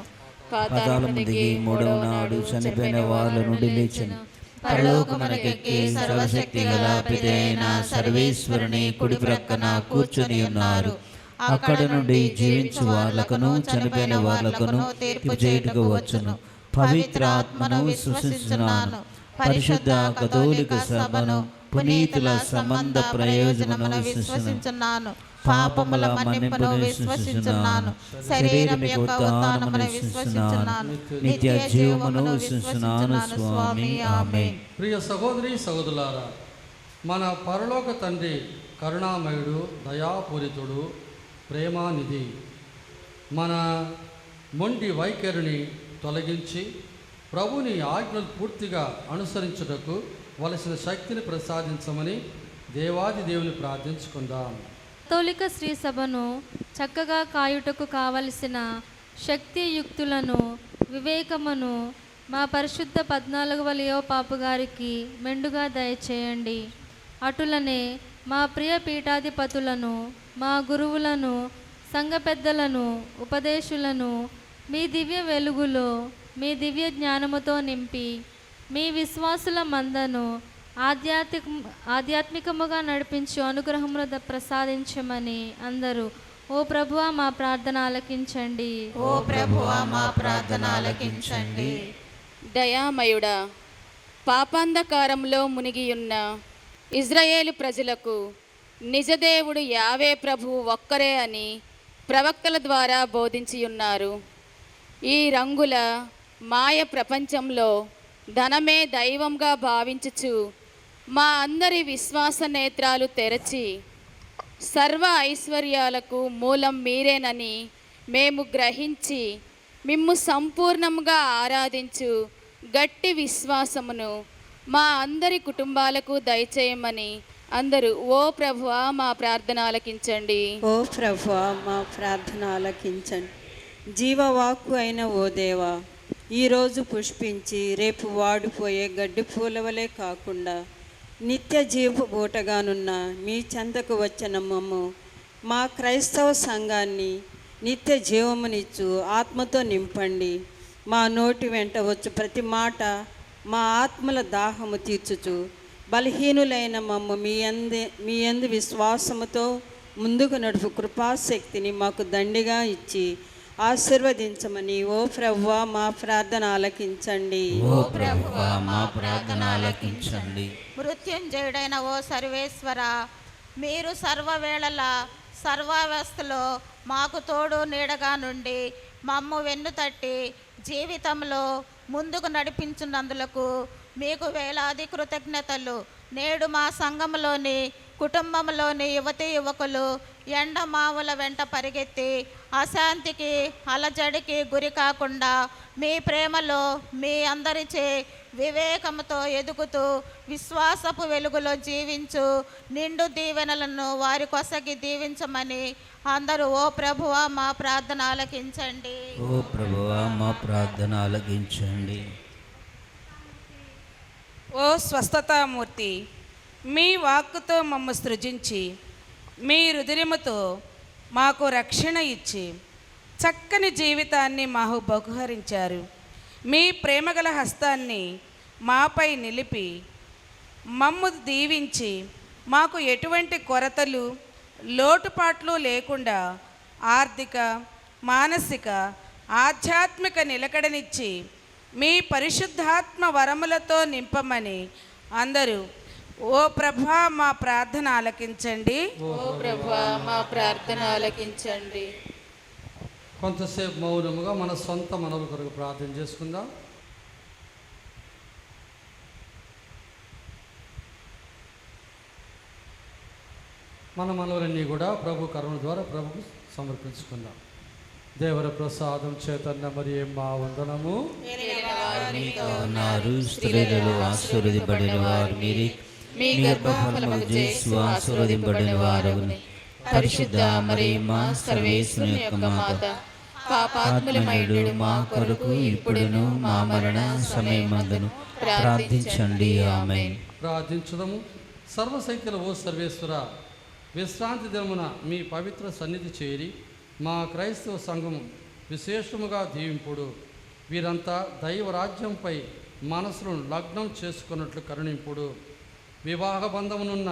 C: పాతాళము దిగి మూడవ నాడు చనిపోయిన వాళ్ళ నుండి లేచెను. పరలోకమునకెక్కి సర్వశక్తి గల పితైన సర్వేశ్వరుని కుడి ప్రక్కన కూర్చొని ఉన్నారు. అక్కడ నుండి జీవించు వాళ్ళకును చనిపోయిన వాళ్ళకును తీర్పు చేయుటకు వచ్చును. పవిత్ర ఆత్మను విశ్వసిస్తున్నాను. పరిశుద్ధ కథోలిక సభను, పునీతుల సంబంధ ప్రయోజనమును విశ్వసించున్నాను. పాపముల మన్నింపును విశ్వసించున్నాను. శరీరం యొక్క ఉత్థానమును విశ్వసించున్నాను. నిత్య జీవమును విశ్వసించున్నాను స్వామి. ఆమేన్.
B: ప్రియ సహోదరి సహోదరులారా, మన పరలోక తండ్రి కరుణామయుడు, దయాపూరితుడు, ప్రేమానిధి మన మొండి వైఖరిని తొలగించి ప్రభుని ఆజ్ఞలు పూర్తిగా అనుసరించుటకు వలసిన శక్తిని ప్రసాదించమని దేవాది దేవుని ప్రార్థించుకుందాం.
F: కథోలిక శ్రీ సభను చక్కగా కాయుటకు కావలసిన శక్తియుక్తులను, వివేకమును మా పరిశుద్ధ 14వ లియో పాపు గారికి మెండుగా దయచేయండి. అటులనే మా ప్రియ పీఠాధిపతులను, మా గురువులను, సంఘ పెద్దలను, ఉపదేశులను మీ దివ్య వెలుగులో, మీ దివ్య జ్ఞానముతో నింపి మీ విశ్వాసుల మందను ఆధ్యాత్మికముగా నడిపించు అనుగ్రహమును ప్రసాదించమని అందరూ ఓ ప్రభువా మా ప్రార్థన ఆలకించండి.
A: ఓ ప్రభువా మా ప్రార్థన ఆలకించండి.
G: దయామయుడా, పాపాంధకారంలో మునిగియున్న ఇజ్రాయేలు ప్రజలకు నిజదేవుడు యావే ప్రభువు ఒక్కరే అని ప్రవక్తల ద్వారా బోధించియున్నారు. ఈ రంగుల మాయ ప్రపంచంలో ధనమే దైవంగా భావించుచు మా అందరి విశ్వాస నేత్రాలు తెరచి సర్వ ఐశ్వర్యాలకు మూలం మీరేనని మేము గ్రహించి మిమ్ము సంపూర్ణంగా ఆరాధించు గట్టి విశ్వాసమును మా అందరి కుటుంబాలకు దయచేయమని అందరూ ఓ ప్రభువా మా ప్రార్థన ఆలకించండి.
H: ఓ ప్రభువా మా ప్రార్థన ఆలకించండి. జీవవాక్కు అయిన ఓ దేవా, ఈరోజు పుష్పించి రేపు వాడిపోయే గడ్డి పూల వలె కాకుండా నిత్య జీవ బూటగానున్న మీ చెంతకు వచ్చిన మమ్ము, మా క్రైస్తవ సంఘాన్ని నిత్య జీవమునిచ్చు ఆత్మతో నింపండి. మా నోటి వెంట వచ్చు ప్రతి మాట మా ఆత్మల దాహము తీర్చుచు బలహీనులైన మమ్ము మీ యందు విశ్వాసముతో ముందుకు నడుపు కృపాశక్తిని మాకు దండిగా ఇచ్చి ఆశీర్వదించమని ఓ ప్రభువా మా ప్రార్థన ఆలకించండి.
C: ఓ ప్రభువా మా ప్రార్థన ఆలకించండి.
A: మృత్యుంజయుడైన ఓ సర్వేశ్వర, మీరు సర్వవేళలా సర్వావస్థలో మాకు తోడు నీడగా నుండి మమ్ము వెన్ను తట్టి జీవితంలో ముందుకు నడిపించినందులకు మీకు వేలాది కృతజ్ఞతలు. నేడు మా సంఘంలోని కుటుంబంలోని యువతీ యువకులు ఎండమావుల వెంట పరిగెత్తి అశాంతికి అలజడికి గురి కాకుండా మీ ప్రేమలో మీ అందరిచే వివేకంతో ఎదుగుతూ విశ్వాసపు వెలుగులో జీవించు నిండు దీవెనలను వారి కొసగి దీవించమని అందరూ ఓ ప్రభువా మా ప్రార్థన ఆలకించండి.
C: ఓ ప్రభువా మా ప్రార్థన ఆలకించండి.
I: ఓ స్వస్థతామూర్తి, మీ వాక్కుతో మమ్మ సృజించి మీ హృదయముతో మాకు రక్షణ ఇచ్చి చక్కని జీవితాన్ని మాకు బహుకరించారు. మీ ప్రేమగల హస్తాన్ని మాపై నిలిపి మమ్ము దీవించి మాకు ఎటువంటి కొరతలు లోటుపాట్లు లేకుండా ఆర్థిక, మానసిక, ఆధ్యాత్మిక నిలకడనిచ్చి మీ పరిశుద్ధాత్మ వరములతో నింపమని అందరూ ఓ ప్రభా మా ప్రార్థన ఆలకించండి.
G: ఓ ప్రభా మా ప్రార్థన ఆలకించండి.
B: కొంతసేపు మౌనముగా మన సొంత మనవుల కొరకు ప్రార్థన చేసుకుందాం. మన మనవులన్నీ కూడా ప్రభు కరుణ ద్వారా ప్రభుకు సమర్పించుకుందాం. దేవర ప్రసాదం చైతన్య మరి మా వందనము.
C: మీతో ఉన్నారు, స్త్రీలలో ఆశీర్వదింపబడిన వారు మీరే, మీ గర్భఫలముగు యేసు ఆశీర్వదింపబడిన వారగును. పరిశుద్ధ మరియమ్మ సర్వేశ్వరుని యొక్క మాత, పాపాత్ములమైనడు మా కొరకు ఇప్పుడును మా మరణ సమయమందును ప్రార్థించండి. ఆమేన్.
B: ప్రార్థించుదము. సర్వశక్తుల ఓ సర్వేశ్వర, విశ్రాంతి దినమున మీ పవిత్ర సన్నిధి చేరి మా క్రైస్తవ సంఘము విశేషముగా దీవింపుడు. వీరంతా దైవరాజ్యంపై మనసును లగ్నం చేసుకున్నట్లు కరుణింపుడు. వివాహ బంధమునున్న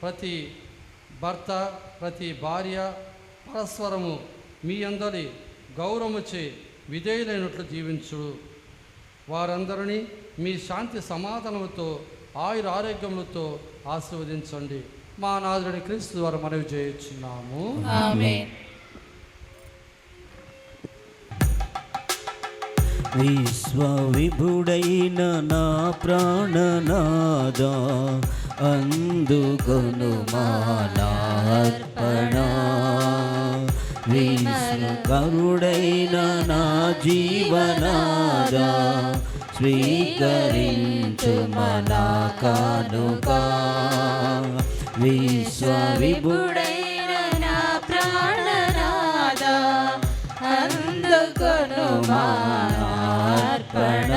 B: ప్రతి భర్త, ప్రతి భార్య పరస్పరము మీ అందరి గౌరవముచే విధేయులైనట్లు జీవించుడు. వారందరినీ మీ శాంతి సమాధానముతో ఆయుర ఆరోగ్యములతో ఆశీర్వదించండి. మా నాథుని క్రీస్తు ద్వారా మనవి చేయుచున్నాము.
G: ఆమేన్.
C: విశ్వవిభుడైన నా ప్రాణనాద, అందుకొను మానార్పణ. విశ్వకరుడైన నా జీవనాద, స్వీకరించు మనా కానుక. విశ్వవిభుడైన నా ప్రాణనాద, అందుకొను మానార్పణ.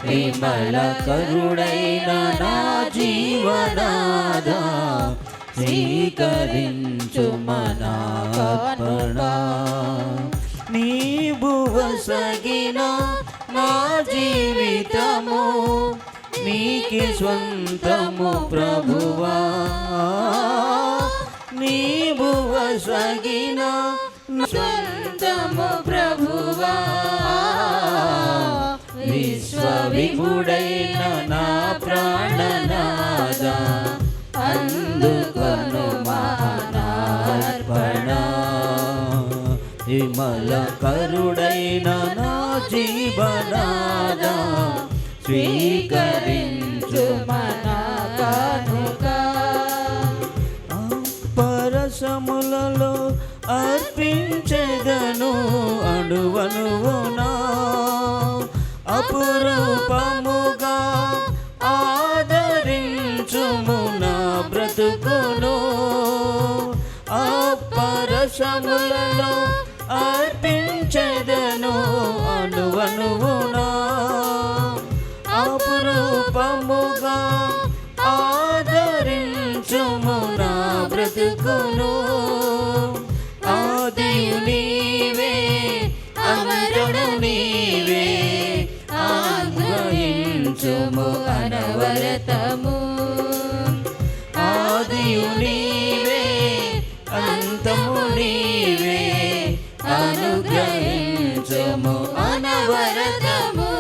C: విమల కరుడైన నా జీవనాద, స్వీకరించు మనార్పణ. నీవు వసగిన నా జీవితము నీకి స్వంతము ప్రభువా. నీవు వసగిన స్వంతము ప్రభువా. విశ్వవిభుడైన నా ప్రాణనాద, అందుకొను మానార్పణ. విమల కరుడైన నా జీవనాద, స్వీకరించు మనా కానుక. పరసములలో అర్పించెదను అణువణువునా, అపురూపముగా ఆదరించుము నా బ్రతుకును. అపరసములలో అర్పించెదను అణువణువునా, అపురూపముగా ఆదరించుము నా బ్రతుకును. ఆదియు నీవే, అమరుడు నీవే, ఆగ్రహించుము అనవరతము. ఆదియు నీవే, అంతము నీవే, అనుగ్రహించుము అనవరతము.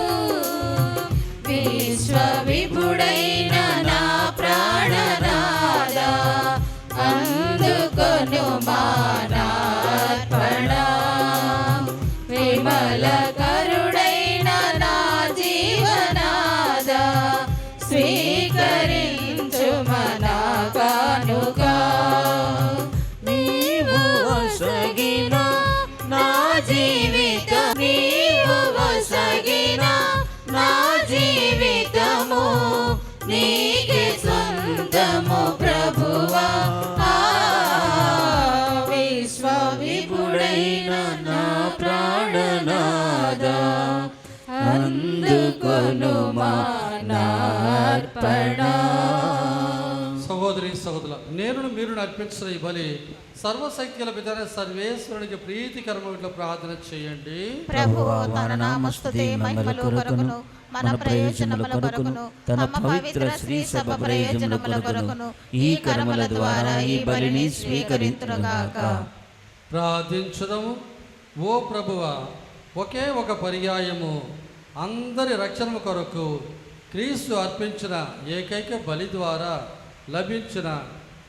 C: విశ్వవిభుడైన నా ప్రాణనాద, అందుకొను మానార్పణ. విమల కరుడైన నా జీవనాద, స్వీకరించు మనా కానుక. నీవు వసగిన నా జీవితం, నీవు వసగిన నా జీవితము నీకే సొంతము ప్రభువా. విశ్వవిభుడైన నా ప్రాణనాద, అందుకొను మానార్పణ.
B: మీరు అర్పించిన ఈ బలి సర్వశక్తుల పితైన సర్వేశ్వరునికి ప్రీతికరమైన ప్రార్థన చేయండి.
A: ప్రభువు తన నామస్తుతి మహిమల కొరకును మన ప్రయోజనముల కొరకును తమ పవిత్ర శ్రీ సభ ప్రయోజనముల కొరకును ఈ కర్మల ద్వారా ఈ బలిని స్వీకరింతురుగాక.
B: ప్రార్థించుదము. ఓ ప్రభువా, ఒకే ఒక పర్యాయము అందరి రక్షణ కొరకు క్రీస్తు అర్పించిన ఏకైక బలి ద్వారా లభించిన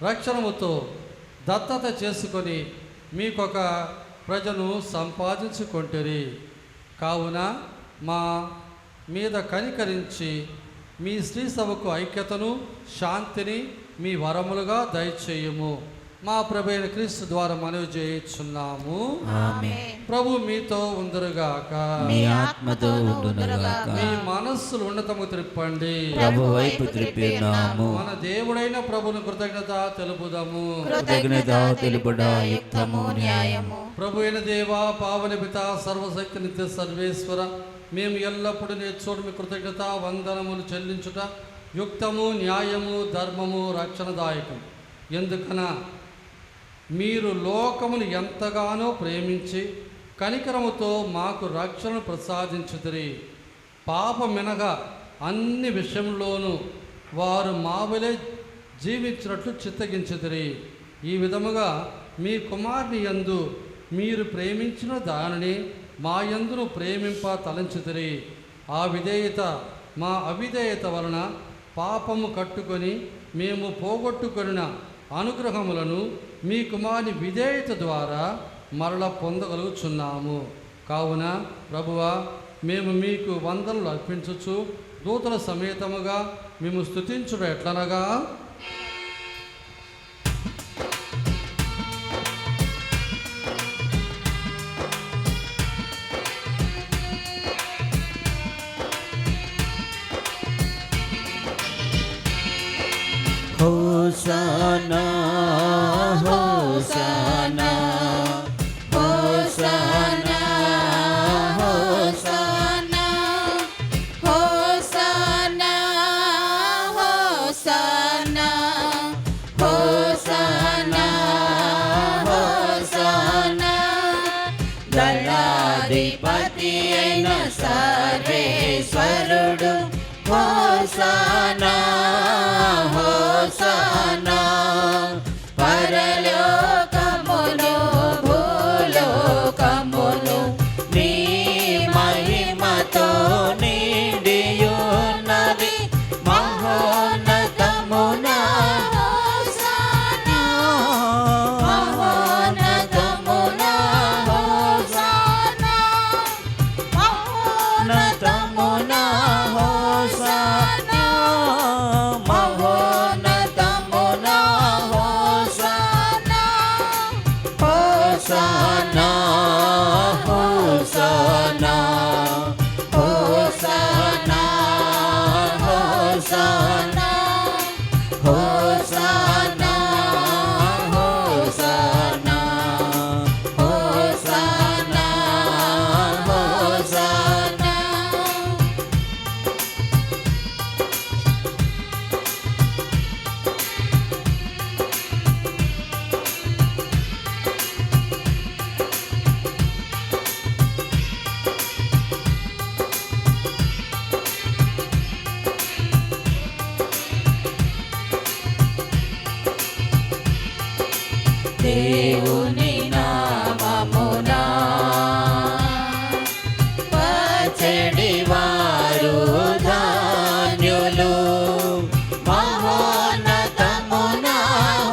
B: రక్షణముతో దత్తత చేసుకొని మీకొక ప్రజను సంపాదించుకొంటిరి. కావున మా మీద కనికరించి మీ శ్రీ సభకు ఐక్యతను శాంతిని మీ వరములుగా దయచేయము. మా ప్రభువైన క్రీస్తు ద్వారా మనవి చేయుచున్నాము. ప్రభు మీతో ఉందరుగాక,
C: మీ ఆత్మతో ఉండునుగాక.
B: మీ మనస్సులు ఉన్నతము త్రిప్పండి,
C: ప్రభు వైపు త్రిప్పినాము.
B: మన దేవుడైన ప్రభును కృతజ్ఞత తెలుపుదాము.
C: కృతజ్ఞత తెలుపుట యుక్తము న్యాయము.
B: ప్రభు అయిన దేవా, పావన పిత, సర్వశక్తి నిత్య సర్వేశ్వర, మేము ఎల్లప్పుడూ నేర్చోడు మీ కృతజ్ఞత వందనములు చెల్లించుట యుక్తము న్యాయము ధర్మము రక్షణదాయకం. ఎందుకన మీరు లోకమును ఎంతగానో ప్రేమించి కనికరముతో మాకు రక్షణను ప్రసాదించుతిరి. పాపమినగా అన్ని విషయంలోనూ వారు మావలే జీవించినట్లు చిత్తగించుతిరి. ఈ విధముగా మీ కుమారుని యందు మీరు ప్రేమించిన దానిని మా యందును ప్రేమింప తలంచుతిరి. ఆ విధేయత మా అవిధేయత వలన పాపము కట్టుకొని మేము పోగొట్టుకొనిన అనుగ్రహములను మీ కుమారుని విధేయత ద్వారా మరల పొందగలుగుచున్నాము. కావున ప్రభువా, మేము మీకు వందనలు అర్పించుచు దూతల సమేతముగా మేము స్తుతించుట ఎట్లనగా,
C: హోసానా హోసానా హోసానా
E: హోసానా హోసానా హోసానా హోసానా హోసానా దళాధిపతి అయిన సర్వేశ్వరుడు హోసానా హోసానా పరలోకములు భూలోకములు నీ మహిమతో నిండియున్నది. మహోన్నతమున హోసానా మహోన్నతమున హోసానా మహోన్నతమున హోసానా మహోన్నతమున హోసానా హోసానా హోసానా హోసానా హోసానా హోసానా హోసానా హోసానా హోసానా. దేవుని నామమున పచ్చడి వారు ధాన్యులు. మహోన్నతమున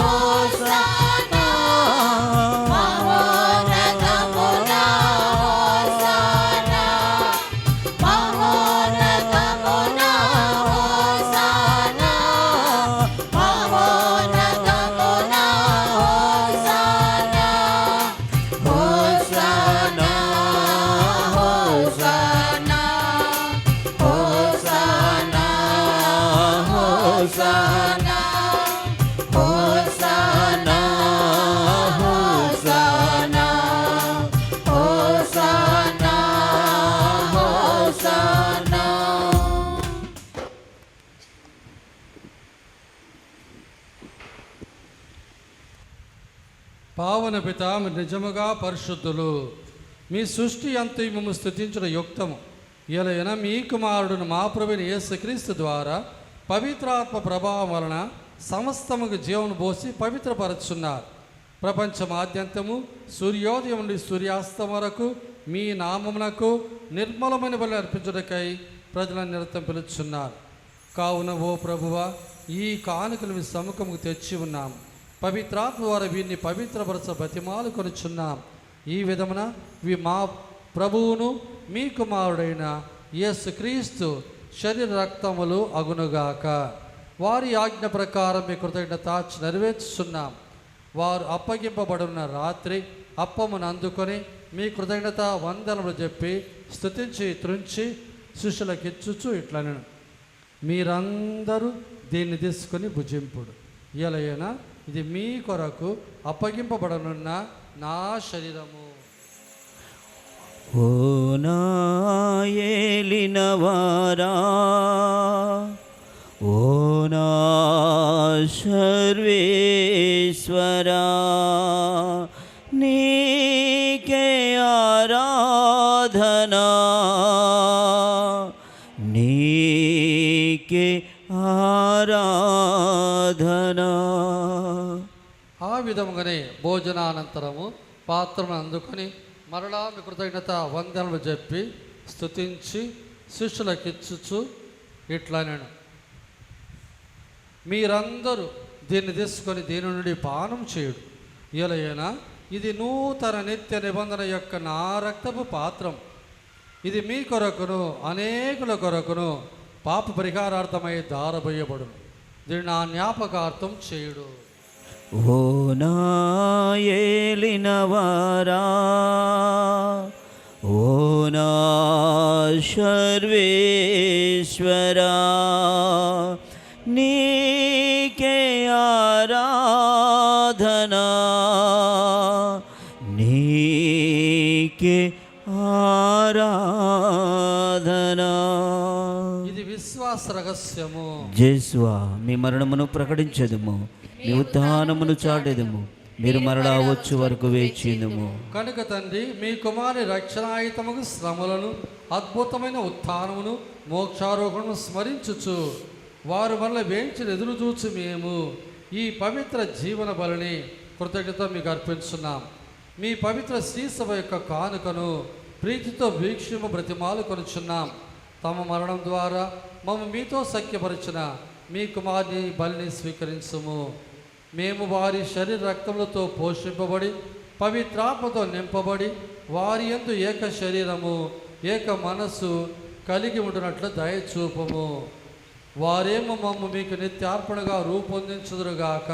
E: హోసానా మహోన్నతమున హోసానా మహోన్నతమున హోసానా మహోన్నతమున హోసానా హోసానా హోసానా హోసానా హోసానా హోసానా హోసానా హోసానా హోసానా.
B: పావన పిత మీరు నిజముగా పరిశుద్ధులు, మీ సృష్టి అంతా మిమ్మల్ని స్తుతించిన యుక్తము. ఇలాగైనా మీ కుమారుడును మా ప్రభువైన యేసుక్రీస్తు ద్వారా పవిత్రాత్మ ప్రభావం వలన సమస్తముకు జీవను పోసి పవిత్రపరచున్నారు. ప్రపంచమాద్యంతము సూర్యోదయం నుండి సూర్యాస్తం వరకు మీ నామమునకు నిర్మలమైన బలి అర్పించుటకై ప్రజలను నిరతం పిలుచున్నారు. కావున ఓ ప్రభువా, ఈ కానుకలు మీ సముఖముకు తెచ్చి ఉన్నాం. పవిత్రాత్మ ద్వారా వీరిని పవిత్రపరచ బతిమాలు కొనుచున్నాం. ఈ విధమున మా ప్రభువును మీ కుమారుడైన యేసుక్రీస్తు శరీర రక్తములు అగునుగాక. వారి ఆజ్ఞ ప్రకారం మీ కృతజ్ఞత నెరవేర్చుచున్నాం. వారు అప్పగింపబడిన రాత్రి అప్పమును అందుకొని మీ కృతజ్ఞత వందనములు చెప్పి స్తుతించి త్రుంచి శిష్యులకిచ్చుచు ఇట్లనెను, మీరందరూ దీన్ని తీసుకొని భుజింపుడు. ఇలాగైనా ఇది మీ కొరకు అప్పగింపబడనున్న నా శరీరము.
A: ఓ నా ఏలినవారా, ఓ నా సర్వేశ్వరా, నీకే ఆరాధనా, నీకే ఆరాధనా.
B: ఆ విధముగానే భోజనానంతరము పాత్రను అందుకొని మరలా మీ కృతజ్ఞత వందనలు చెప్పి స్తుతించి శిష్యులకిచ్చుచు ఇట్లనెను, మీరందరూ దీన్ని తీసుకొని దీని నుండి పానం చేయుడు. ఇలాగైనా ఇది నూతన నిత్య నిబంధన యొక్క నా రక్తపు పాత్రం. ఇది మీ కొరకును అనేకుల కొరకును పాప పరిహారార్థమై దారబోయబడును. దీన్ని నా జ్ఞాపకార్థం చేయుడు.
A: ఓ నా ఏలినవారా, ఓ నా సర్వేశ్వరా, నీకే ఆరాధనా, నీకే ఆరాధనా.
B: ఇది విశ్వాస రహస్యము.
A: జేసువా, మీ మరణమును ప్రకటించదుము, మీ ఉత్థానమును చాటెదము, మీరు మరలా వచ్చు వరకు వేచిదుము.
B: కనుక తండ్రి, మీ కుమారి రక్షణాయుతముకు శ్రమలను అద్భుతమైన ఉత్థానమును మోక్షారోహణను స్మరించుచు వారు మరల వేంచి ఎదురు చూచి మేము ఈ పవిత్ర జీవన బలిని కృతజ్ఞత మీకు అర్పించున్నాం. మీ పవిత్ర శ్రీసభ యొక్క కానుకను ప్రీతితో వీక్షము బ్రతిమాలు కొనుచున్నాం. తమ మరణం ద్వారా మమ్మ మీతో సఖ్యపరిచిన మీ కుమార్ని బలిని స్వీకరించుము. మేము వారి శరీర రక్తములతో పోషింపబడి పవిత్రాత్మతో నింపబడి వారి యందు ఏక శరీరము ఏక మనస్సు కలిగి ఉంటున్నట్లు దయచూపము. వారేమో మమ్మ మీకు నిత్యార్పణగా రూపొందించుదురుగాక.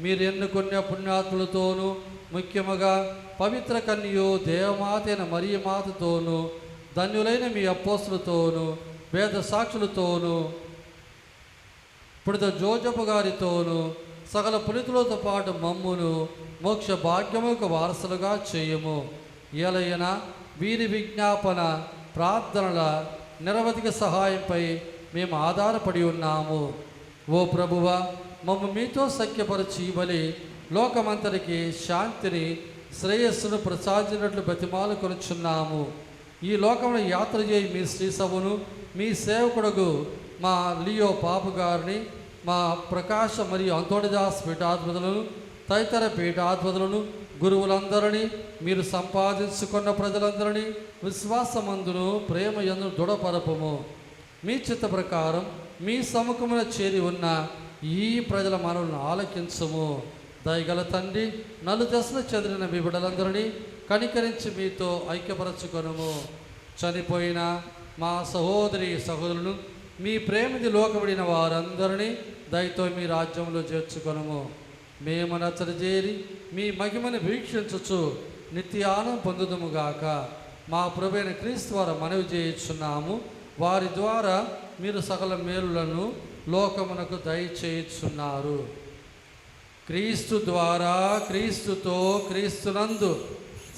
B: మీరు ఎన్నుకున్న పుణ్యాత్ములతోనూ ముఖ్యముగా పవిత్ర కన్యయు దేవమాత అయిన మరియమాతతోనూ ధన్యులైన మీ అపోస్తులతోనూ వేద సాక్షులతోనూ పుడిత జోజపు గారితోనూ సకల పునితులతో పాటు మమ్మును మోక్ష భాగ్యముకు వారసులుగా చేయము. ఏలైనా వీరి విజ్ఞాపన ప్రార్థనల నిరవధిక సహాయంపై మేము ఆధారపడి ఉన్నాము. ఓ ప్రభువా, మమ్మ మీతో సఖ్యపరచి బలి లోకమంతరికి శాంతిని శ్రేయస్సును ప్రసాదించినట్లు బతిమాలు కొనుచున్నాము. ఈ లోకంలో యాత్ర చేయి మీ శ్రీసభను మీ సేవకుడుగు మా లియో పాపు గారిని, మా ప్రకాశ మరియు అంతోడిదాస్ పీఠాధిపతులను తదితర పీఠాధిపతులను గురువులందరినీ మీరు సంపాదించుకున్న ప్రజలందరినీ విశ్వాసమందును ప్రేమ యందు దృఢపరపము. మీ చిత్త ప్రకారం మీ సముఖమున చేరి ఉన్న ఈ ప్రజల మనవులను ఆలకించము. దయగల తండ్రి, నలుదశలు చెందిన మీ బిడ్డలందరినీ కనికరించి మీతో ఐక్యపరచుకొనుము. చనిపోయిన మా సహోదరి సహోదరులను మీ ప్రేమది లోకబడిన వారందరినీ దయతో మీ రాజ్యంలో చేర్చుకొనుము. మేము నచ్చట చేరి మీ మహిమను వీక్షించుచు నిత్యానం పొందుదుముగాక. మా ప్రభువైన క్రీస్తు ద్వారా మనవి చేయుచున్నాము. వారి ద్వారా మీరు సకల మేలులను లోకమునకు దయచేయుచున్నారు. క్రీస్తు ద్వారా, క్రీస్తుతో, క్రీస్తునందు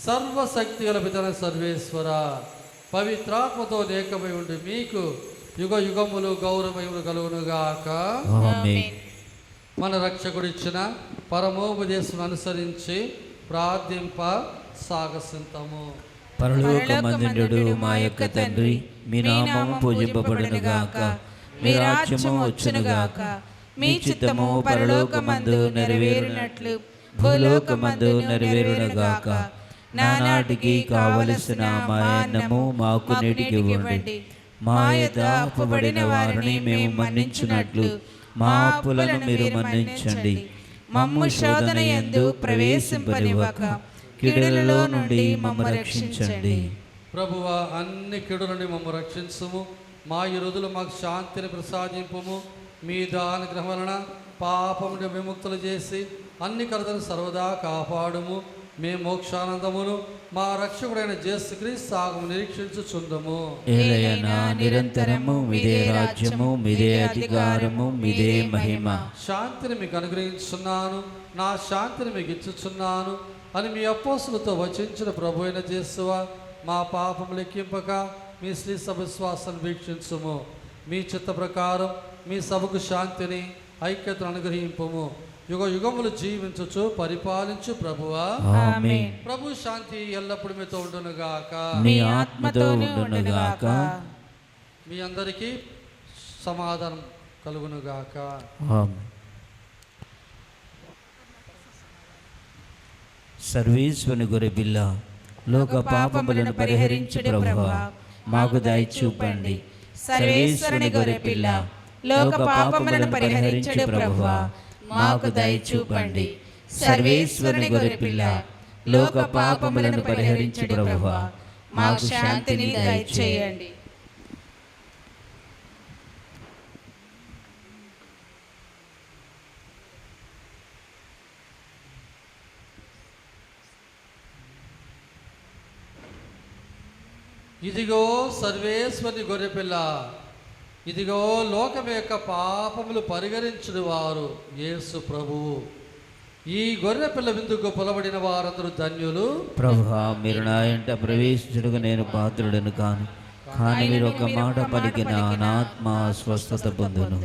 B: సర్వశక్తి గల పితన సర్వేశ్వర పవిత్రాత్మతో ఏకమై ఉండి మీకు యుగ యుగములు గౌరవములు కలుగునుగాక.
A: ఆమేన్.
B: మన రక్షకుడిచ్చిన పరమోపదేశం అనుసరించి ప్రార్థింప సాగసింతము.
A: పరలోకమందుండు మా యొక్క తండ్రి, మీ నామము పూజింపబడునుగాక, మీ రాజ్యము వచ్చునుగాక, మీ చిత్తము పరలోకమందు నెరవేరునట్లు భూలోకమందు నెరవేరునుగాక. నానాటికి కావలసిన మా అన్నము మాకు నేటికి ఇవ్వండి. మా యొద్ద అప్పుబడిన వారిని మేము మన్నించున్నట్లు మా అప్పులను మీరు మన్నించండి. మమ్ము శోధన యందు ప్రవేశింపనివ్వక కీడులలో నుండి మమ్ము రక్షించండి.
B: ప్రభువా, అన్ని కీడు నుండి మమ్ము రక్షించుము. మా ఈ రోజులు మాకు శాంతిని ప్రసాదింపుము. మీ దానుగ్రహం వలన పాపం నుండి విముక్తులు చేసి అన్ని కలతను సర్వదా కాపాడుము. మేము మోక్షానందమును మా రక్షకుడైన యేసుక్రీస్తు ఆగమను నిరీక్షించుచుందము.
A: ఏలయనా నిరంతరము మీదే రాజ్యము, మీదే అధికారము, మీదే మహిమ.
B: శాంతిని మీకు అనుగ్రహించున్నాను, నా శాంతిని మీకు ఇచ్చుచున్నాను అని మీ అపోస్తులతో వచించిన ప్రభు అయిన యేసువా, మా పాపం లెక్కింపక మీ శ్రీ సభ విశ్వాసాన్ని వీక్షించుము. మీ చిత్త ప్రకారం మీ సభకు శాంతిని ఐక్యతను అనుగ్రహింపుము. యుగ యుగములు జీవించుచు పరిపాలించు ప్రభువా.
A: ఆమేన్.
B: ప్రభు శాంతి ఎల్లప్పుడు మీతో ఉండునుగాక,
A: మీ ఆత్మతో ఉండునుగాక.
B: మీ అందరికీ సమాధానం కలుగునుగాక.
A: ఆమేన్. సర్వేశ్వరుని గొర్రెపిల్ల, లోక పాపములను పరిహరించు ప్రభువా, మాకు దయ చూపండి.
I: సర్వేశ్వరుని గొర్రెపిల్ల, లోక పాపములను పరిహరించు ప్రభువా, మాకు దయ చూపండి.
A: సర్వేశ్వరుని గొర్రెపిల్ల, లోక పాపములను పరిహరించు ప్రభువా,
I: మాకు శాంతిని దయచేయండి.
B: ఇదిగో సర్వేశ్వరుని గొర్రెపిల్ల, ఇదిగో లోకం యొక్క పాపములు పరిహరించిన వారు యేసు ప్రభువు. ఈ గొర్రెపిల్ల విందుకు పిలవడిన వారందరూ ధన్యులు.
A: ప్రభువా, మీరు నా ఇంట ప్రవేశించుటకు నేను పాత్రుడను కాను, కానీ మీరు ఒక మాట పలికిన నా ఆత్మ స్వస్థత పొందును.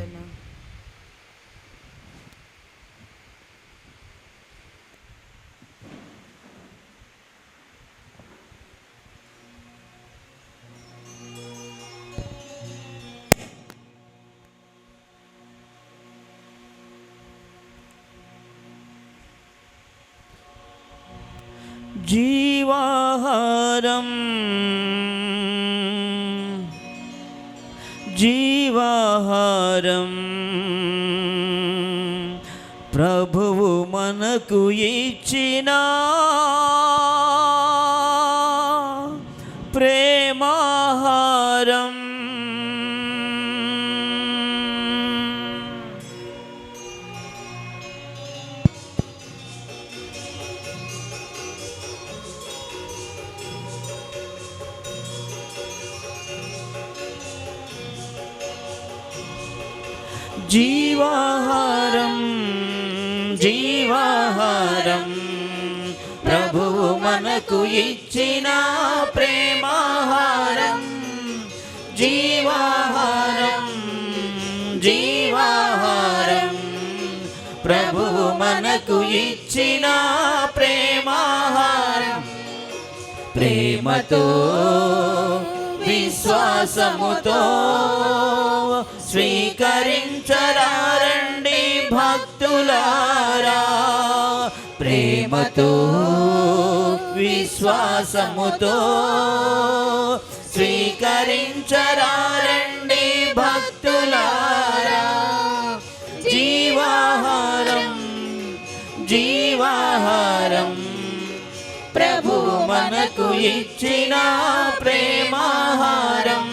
A: జీవాహారం జీవాహారం ప్రభువు మనకు ఇచ్చిన ప్రేమాహారం. జీవాహారం జీవాహారం ప్రభువు మనకు ఇచ్చిన ప్రేమాహారం. జీవాహారం జీవాహారం ప్రభువు మనకు ఇచ్చిన ప్రేమాహారం. ప్రేమతో విశ్వాసముతో స్వీకరించరారండి భక్తులారా. ప్రేమతో విశ్వాసముతో స్వీకరించరారండి భక్తులారా. జీవాహారం జీవాహారం ప్రభువు మనకు ఇచ్చిన ప్రేమాహారం.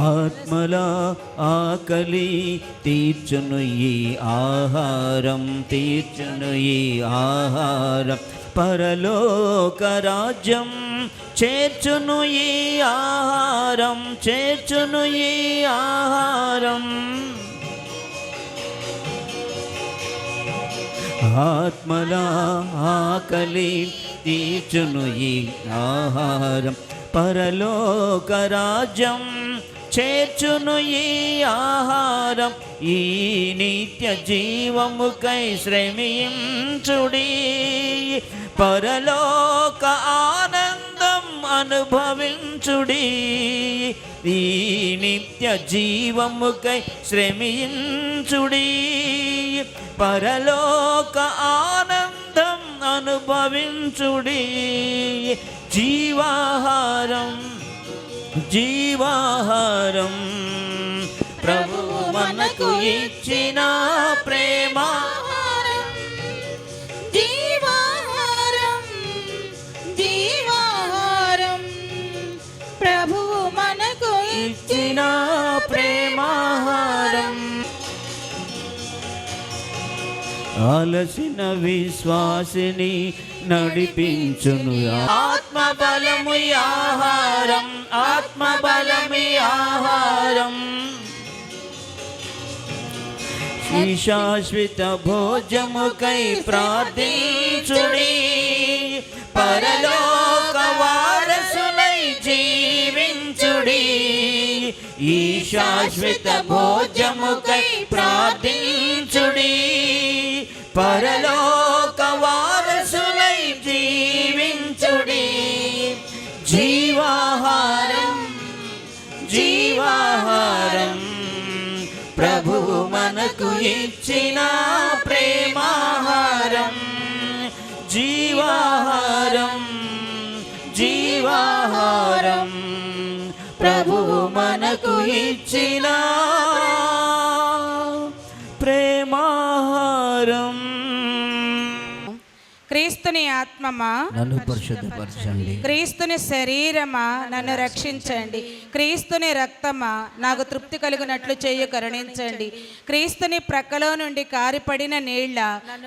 A: ఆత్మల ఆకలి తీర్చును ఈ ఆహారం, తీర్చును ఈ ఆహారం. పరలోక రాజ్యం చేర్చును ఈ ఆహారం, చేర్చును ఈ ఆహారం. ఆత్మల ఆకలి తీర్చును ఈ ఆహారం, పరలోక రాజ్యం చేర్చును ఈ ఆహారం. ఈ నిత్య జీవముకై శ్రమించుడి, పరలోక ఆనందం అనుభవించుడి. ఈ నిత్య జీవముకై శ్రమించుడి, పరలోక ఆనందం అనుభవించుడి. జీవాహారం, జీవాహారం ప్రభువు మనకు ఇచ్చిన ప్రేమ.
I: జీవాహారం, జీవాహారం ప్రభువు మనకు
A: ఇచ్చిన ప్రేమాహారం. అలసిన విశ్వాసిని నడిపించును ఆత్మబలము ఆహారం, ఆత్మబలము ఆహారం. ఈ శాశ్వత భోజముకై ప్రార్థించుడి, పరలోక వారసులై జీవించుడి. ఈ శాశ్వత భోజముకై ప్రార్థించుడి, పరలోక వారసులై జీవించుడి. జీవాహారం, జీవాహారం ప్రభువు మనకు ఇచ్చిన ప్రేమాహారం. జీవాహారం, జీవాహారం ప్రభువు మనకు ఇచ్చిన ప్రేమాహారం.
I: క్రీస్తుని ఆత్మమా
A: నన్ను పరిశుద్ధపరచండి,
I: క్రీస్తుని శరీరమా నన్ను రక్షించండి, క్రీస్తుని రక్తమా నాకు తృప్తి కలుగునట్లు చేయు కరుణించండి, క్రీస్తుని ప్రక్కలో నుండి కారిపడిన నీళ్ల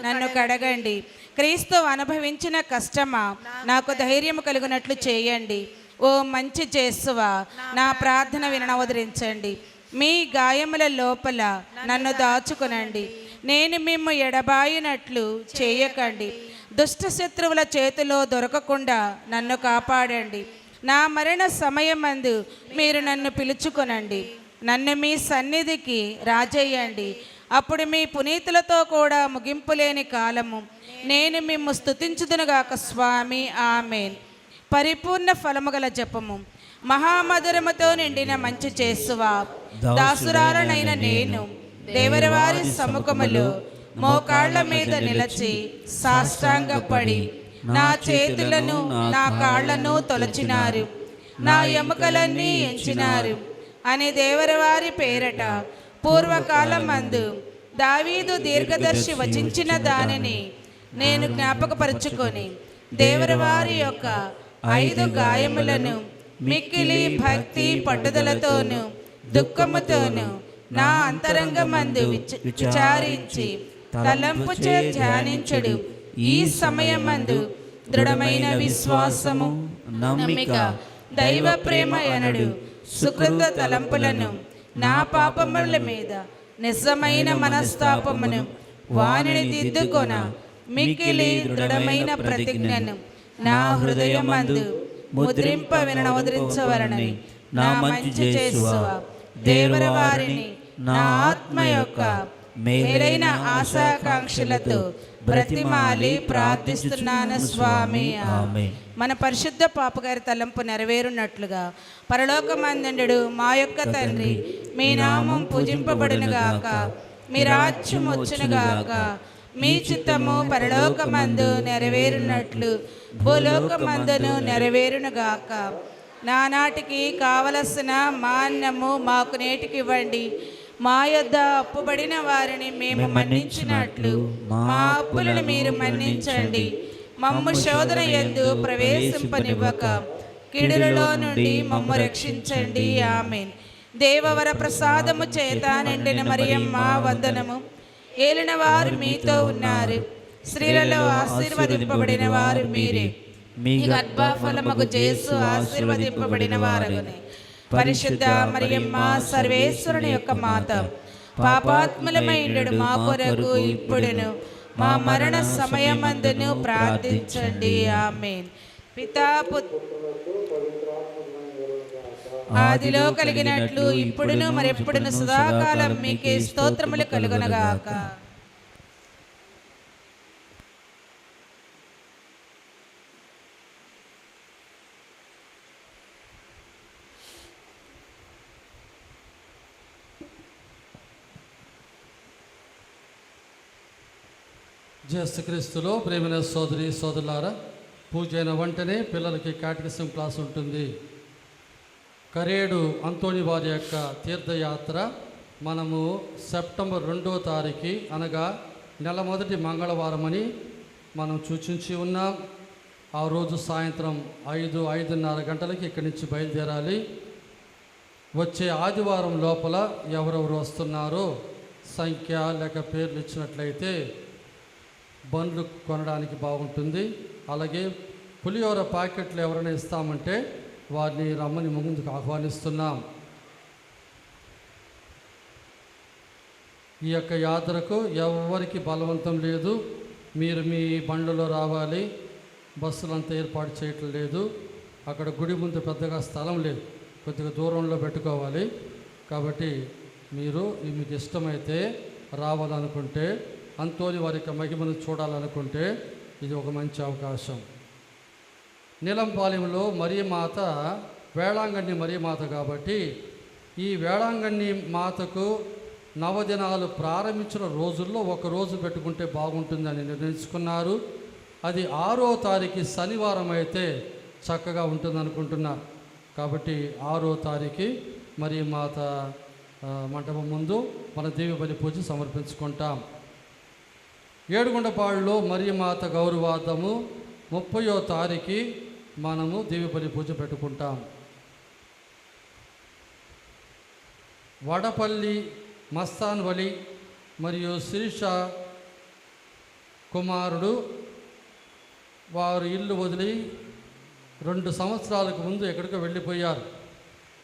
I: నన్ను కడగండి, క్రీస్తు అనుభవించిన కష్టమా నాకు ధైర్యం కలుగునట్లు చేయండి. ఓ మంచి యేసువా నా ప్రార్థన వినవదరించండి, మీ గాయముల లోపల నన్ను దాచుకునండి, నేను మిమ్ము ఎడబాయినట్లు చేయకండి, దుష్ట శత్రువుల చేతిలో దొరకకుండా నన్ను కాపాడండి. నా మరణ సమయమందు మీరు నన్ను పిలుచుకొనండి, నన్ను మీ సన్నిధికి రాజేయండి. అప్పుడు మీ పునీతులతో కూడా ముగింపు లేని కాలము నేను మిమ్ము స్తుతించుదునుగాక స్వామి. ఆమేన్. పరిపూర్ణ ఫలము గల జపము. మహామధురముతో నిండిన మంచి యేసువా దాసురాలనైన నేను దేవరవారి సముఖములో మోకాళ్ల మీద నిలచి సాష్టాంగపడి నా చేతులను నా కాళ్లను తొలచినారు, నా ఎముకలన్నీ ఎంచినారు అని దేవరవారి పేరట పూర్వకాలం మందు దావీదు దీర్ఘదర్శి వచించిన దానిని నేను జ్ఞాపకపరుచుకొని దేవరవారి యొక్క 5 గాయములను మిక్కిలి భక్తి పట్టుదలతోను దుఃఖముతోను నా అంతరంగమందు విచారించి తలంపుచే ధ్యానించుడు. ఈ సమయమందు దృఢమైన విశ్వాసము, నమ్మిక, దైవ ప్రేమ ఎనడు సుకృత తలంపులను, నా పాపముల మీద నిజమైన మనస్తాపమును వానిని దిద్దుకొన మిక్కిలి దృఢమైన ప్రతిజ్ఞను నా హృదయమందు ముద్రింప వినవదరించవలనని నా మంచి యేసువా దేవరవారిని నా ఆత్మ యొక్క మేలైన ఆశాకాంక్షలతో బ్రతిమాలి ప్రార్థిస్తున్నాను స్వామి. ఆమేన్. మన పరిశుద్ధ పాపగారి తలంపు నెరవేరునట్లుగా పరలోకమందుండు మా యొక్క తండ్రి, మీ నామం పూజింపబడునుగాక, మీ రాజ్యం వచ్చునుగాక, మీ చిత్తము పరలోకమందు నెరవేరునట్లు భూలోకమందును నెరవేరునుగాక. నానాటికి కావలసిన మా అన్నము మాకు నేటికి ఇవ్వండి, మా యొద్ద అప్పుబడిన వారిని మేము మన్నించినట్లు మా అప్పులను మీరు మన్నించండి, మమ్ము శోధన యందు ప్రవేశింపనివ్వక కీడులలో నుండి మమ్ము రక్షించండి. ఆమేన్. దేవవర ప్రసాదము చేత నిండిన మరియమ్మ వందనము. ఏలిన వారు మీతో ఉన్నారు, స్త్రీలలో ఆశీర్వదింపబడిన వారు మీరే. మీ గర్భఫలముకు యేసు ఆశీర్వదింపబడిన వారగునే. పరిశుద్ధ మరియమ్మ సర్వేశ్వరుని యొక్క మాత, పాపాత్ములమైండు మా కొరకు ఇప్పుడును మా మరణ సమయమందును ప్రార్థించండి. ఆమేన్. పితా ఆదిలో కలిగినట్లు ఇప్పుడును మరెప్పుడును సదాకాలం మీకే స్తోత్రములు కలుగునగాక.
B: యేసుక్రీస్తులో ప్రేమైన సోదరి సోదరులారా, పూజ అయిన వెంటనే పిల్లలకి కాటకిసం క్లాస్ ఉంటుంది. కరేడు అంతోని వారి యొక్క తీర్థయాత్ర మనము సెప్టెంబర్ 2వ తారీఖు అనగా నెల మొదటి మంగళవారం అని మనం సూచించి ఉన్నాం. ఆ రోజు సాయంత్రం 5-5:30 గంటలకి ఇక్కడి నుంచి బయలుదేరాలి. వచ్చే ఆదివారం లోపల ఎవరెవరు వస్తున్నారో సంఖ్య లేక పేర్లు ఇచ్చినట్లయితే బండ్లు కొనడానికి బాగుంటుంది. అలాగే పులిహోర ప్యాకెట్లు ఎవరైనా ఇస్తామంటే వారిని రమ్మని ముందుకు ఆహ్వానిస్తున్నాం. ఈ యొక్క యాత్రకు ఎవరికి బలవంతం లేదు. మీరు మీ బండ్లలో రావాలి. బస్సులంతా ఏర్పాటు చేయటం లేదు. అక్కడ గుడి ముందు పెద్దగా స్థలం లేదు, కొద్దిగా దూరంలో పెట్టుకోవాలి. కాబట్టి మీరు మీకు ఇష్టమైతే రావాలనుకుంటే, అంతోని వారి యొక్క మహిమను చూడాలనుకుంటే ఇది ఒక మంచి అవకాశం. నీలంపాలెంలో మరియమాత వేళాంగణి మరియమాత కాబట్టి ఈ వేళాంగణి మాతకు నవదినాలు ప్రారంభించిన రోజుల్లో ఒక రోజు పెట్టుకుంటే బాగుంటుందని నిర్ణయించుకున్నారు. అది 6వ తారీఖు శనివారం అయితే చక్కగా ఉంటుంది అనుకుంటున్నారు. కాబట్టి 6వ తారీఖు మరియమాత మంటపం ముందు మన దేవి బలి పూజ సమర్పించుకుంటాం. ఏడుగుండపాడులో మరియమాత గౌరవార్థము 30వ తారీఖు మనము దేవి బలి పూజ పెట్టుకుంటాం. వడపల్లి మస్తాన్ వలి మరియు శిరీష కుమారుడు వారు ఇల్లు వదిలి 2 సంవత్సరాలకు ముందు ఎక్కడికో వెళ్ళిపోయారు.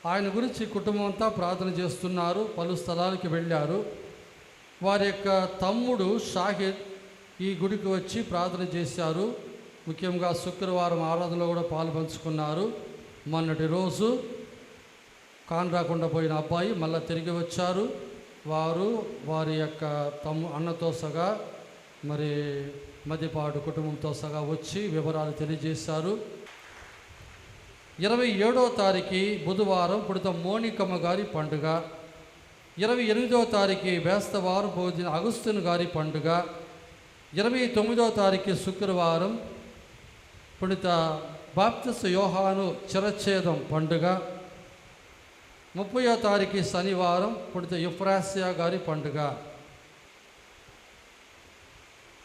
B: ఆయన గురించి కుటుంబం అంతా ప్రార్థన చేస్తున్నారు. పలు స్థలాలకి వెళ్ళారు. వారి యొక్క తమ్ముడు షాహిద్ ఈ గుడికి వచ్చి ప్రార్థన చేశారు. ముఖ్యంగా శుక్రవారం ఆరాధనలో కూడా పాలు పంచుకున్నారు. మొన్నటి రోజు కానరాకుండా పోయిన అబ్బాయి మళ్ళీ తిరిగి వచ్చారు. వారి యొక్క అన్నతో సగా మరి మదిపాడు కుటుంబంతో సగా వచ్చి వివరాలు తెలియజేశారు. 27వ తారీఖు బుధవారం పుడత మోనికమ్మ గారి పండుగ. 28వ తారీఖు బేస్తవారం భోజన అగస్తుని గారి పండుగ. 29వ తారీఖు శుక్రవారం పుణిత బాప్తిస్మ యోహాను చిరచ్ఛేదం పండుగ. 30వ తారీఖు శనివారం పుణిత యుఫ్రాసియా గారి పండుగ.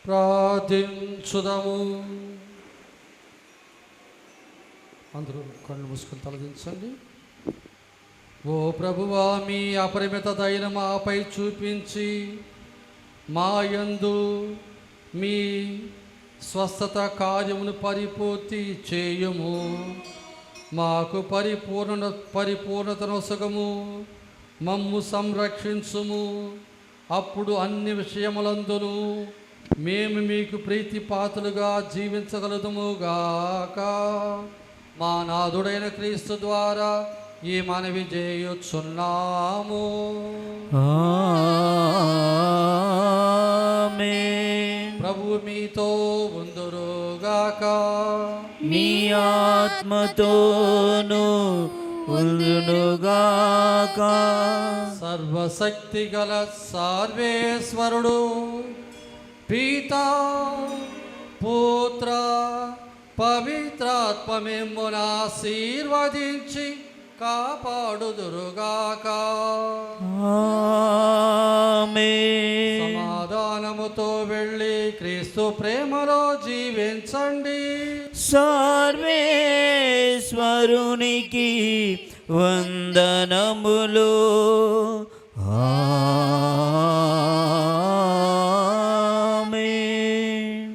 B: ప్రార్థించుదాము. అందరూ కళ్ళు మూసుకొని తలదించండి. ఓ ప్రభువా, మీ అపరిమిత దయను మాపై చూపించి మా యందు మీ స్వస్థత కార్యమును పరిపూర్తి చేయుము. మాకు పరిపూర్ణతను సుగము, మమ్ము సంరక్షించుము. అప్పుడు అన్ని విషయములందును మేము మీకు ప్రీతిపాత్రులుగా జీవించగలదుముగాక. మా నాథుడైన క్రీస్తు ద్వారా ఈ మనవి చేయుచున్నాము.
A: ఆమేన్.
B: ప్రభు మీతో ఉందురుగాక.
A: మీ ఆత్మతోను ఉందునుగాక.
B: సర్వశక్తి గల సర్వేశ్వరుడు పితా పుత్ర పవిత్రాత్మ మిమ్మును ఆశీర్వదించి కాపాడుదురుగాక.
A: ఆమేన్.
B: సమాధానముతో వెళ్ళి క్రీస్తు ప్రేమలో జీవించండి.
A: సర్వేశ్వరునికి వందనములు. ఆమేన్.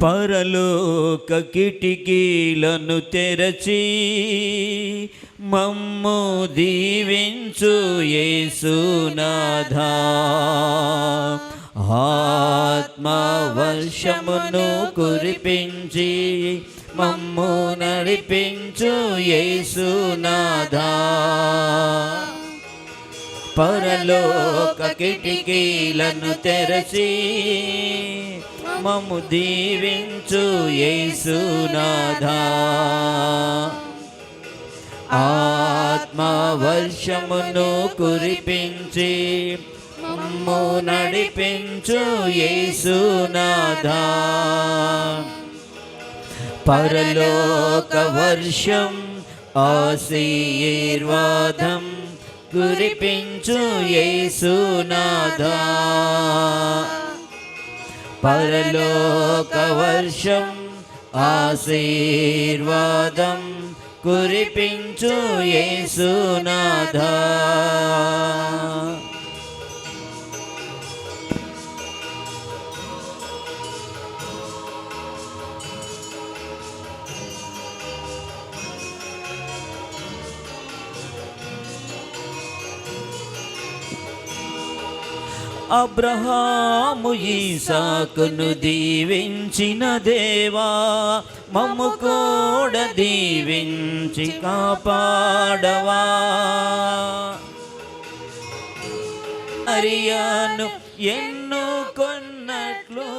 A: పరలోక కిటికీలను తెరచి మమ్ము దీవించు యేసునాథా. ఆత్మవర్షమును కురిపించి మమ్ము నడిపించు యేసునాథా. పరలోక కిటికీలను తెరచి మమ్ము దీవించు యేసునాథా. ఆత్మవర్షమును కురిపించి మమ్ము నడిపించు యేసునాథా. పరలోక వర్షం ఆశీర్వాదం కురిపించు యేసునాథా. పరలోక వర్షం ఆశీర్వాదం కురిపించు యేసునాథా. అబ్రహాము ఈసాకును దీవించిన దేవా, మమ్ము కూడా దీవించి కాపాడవా. మరియను ఎన్నుకొన్నట్లు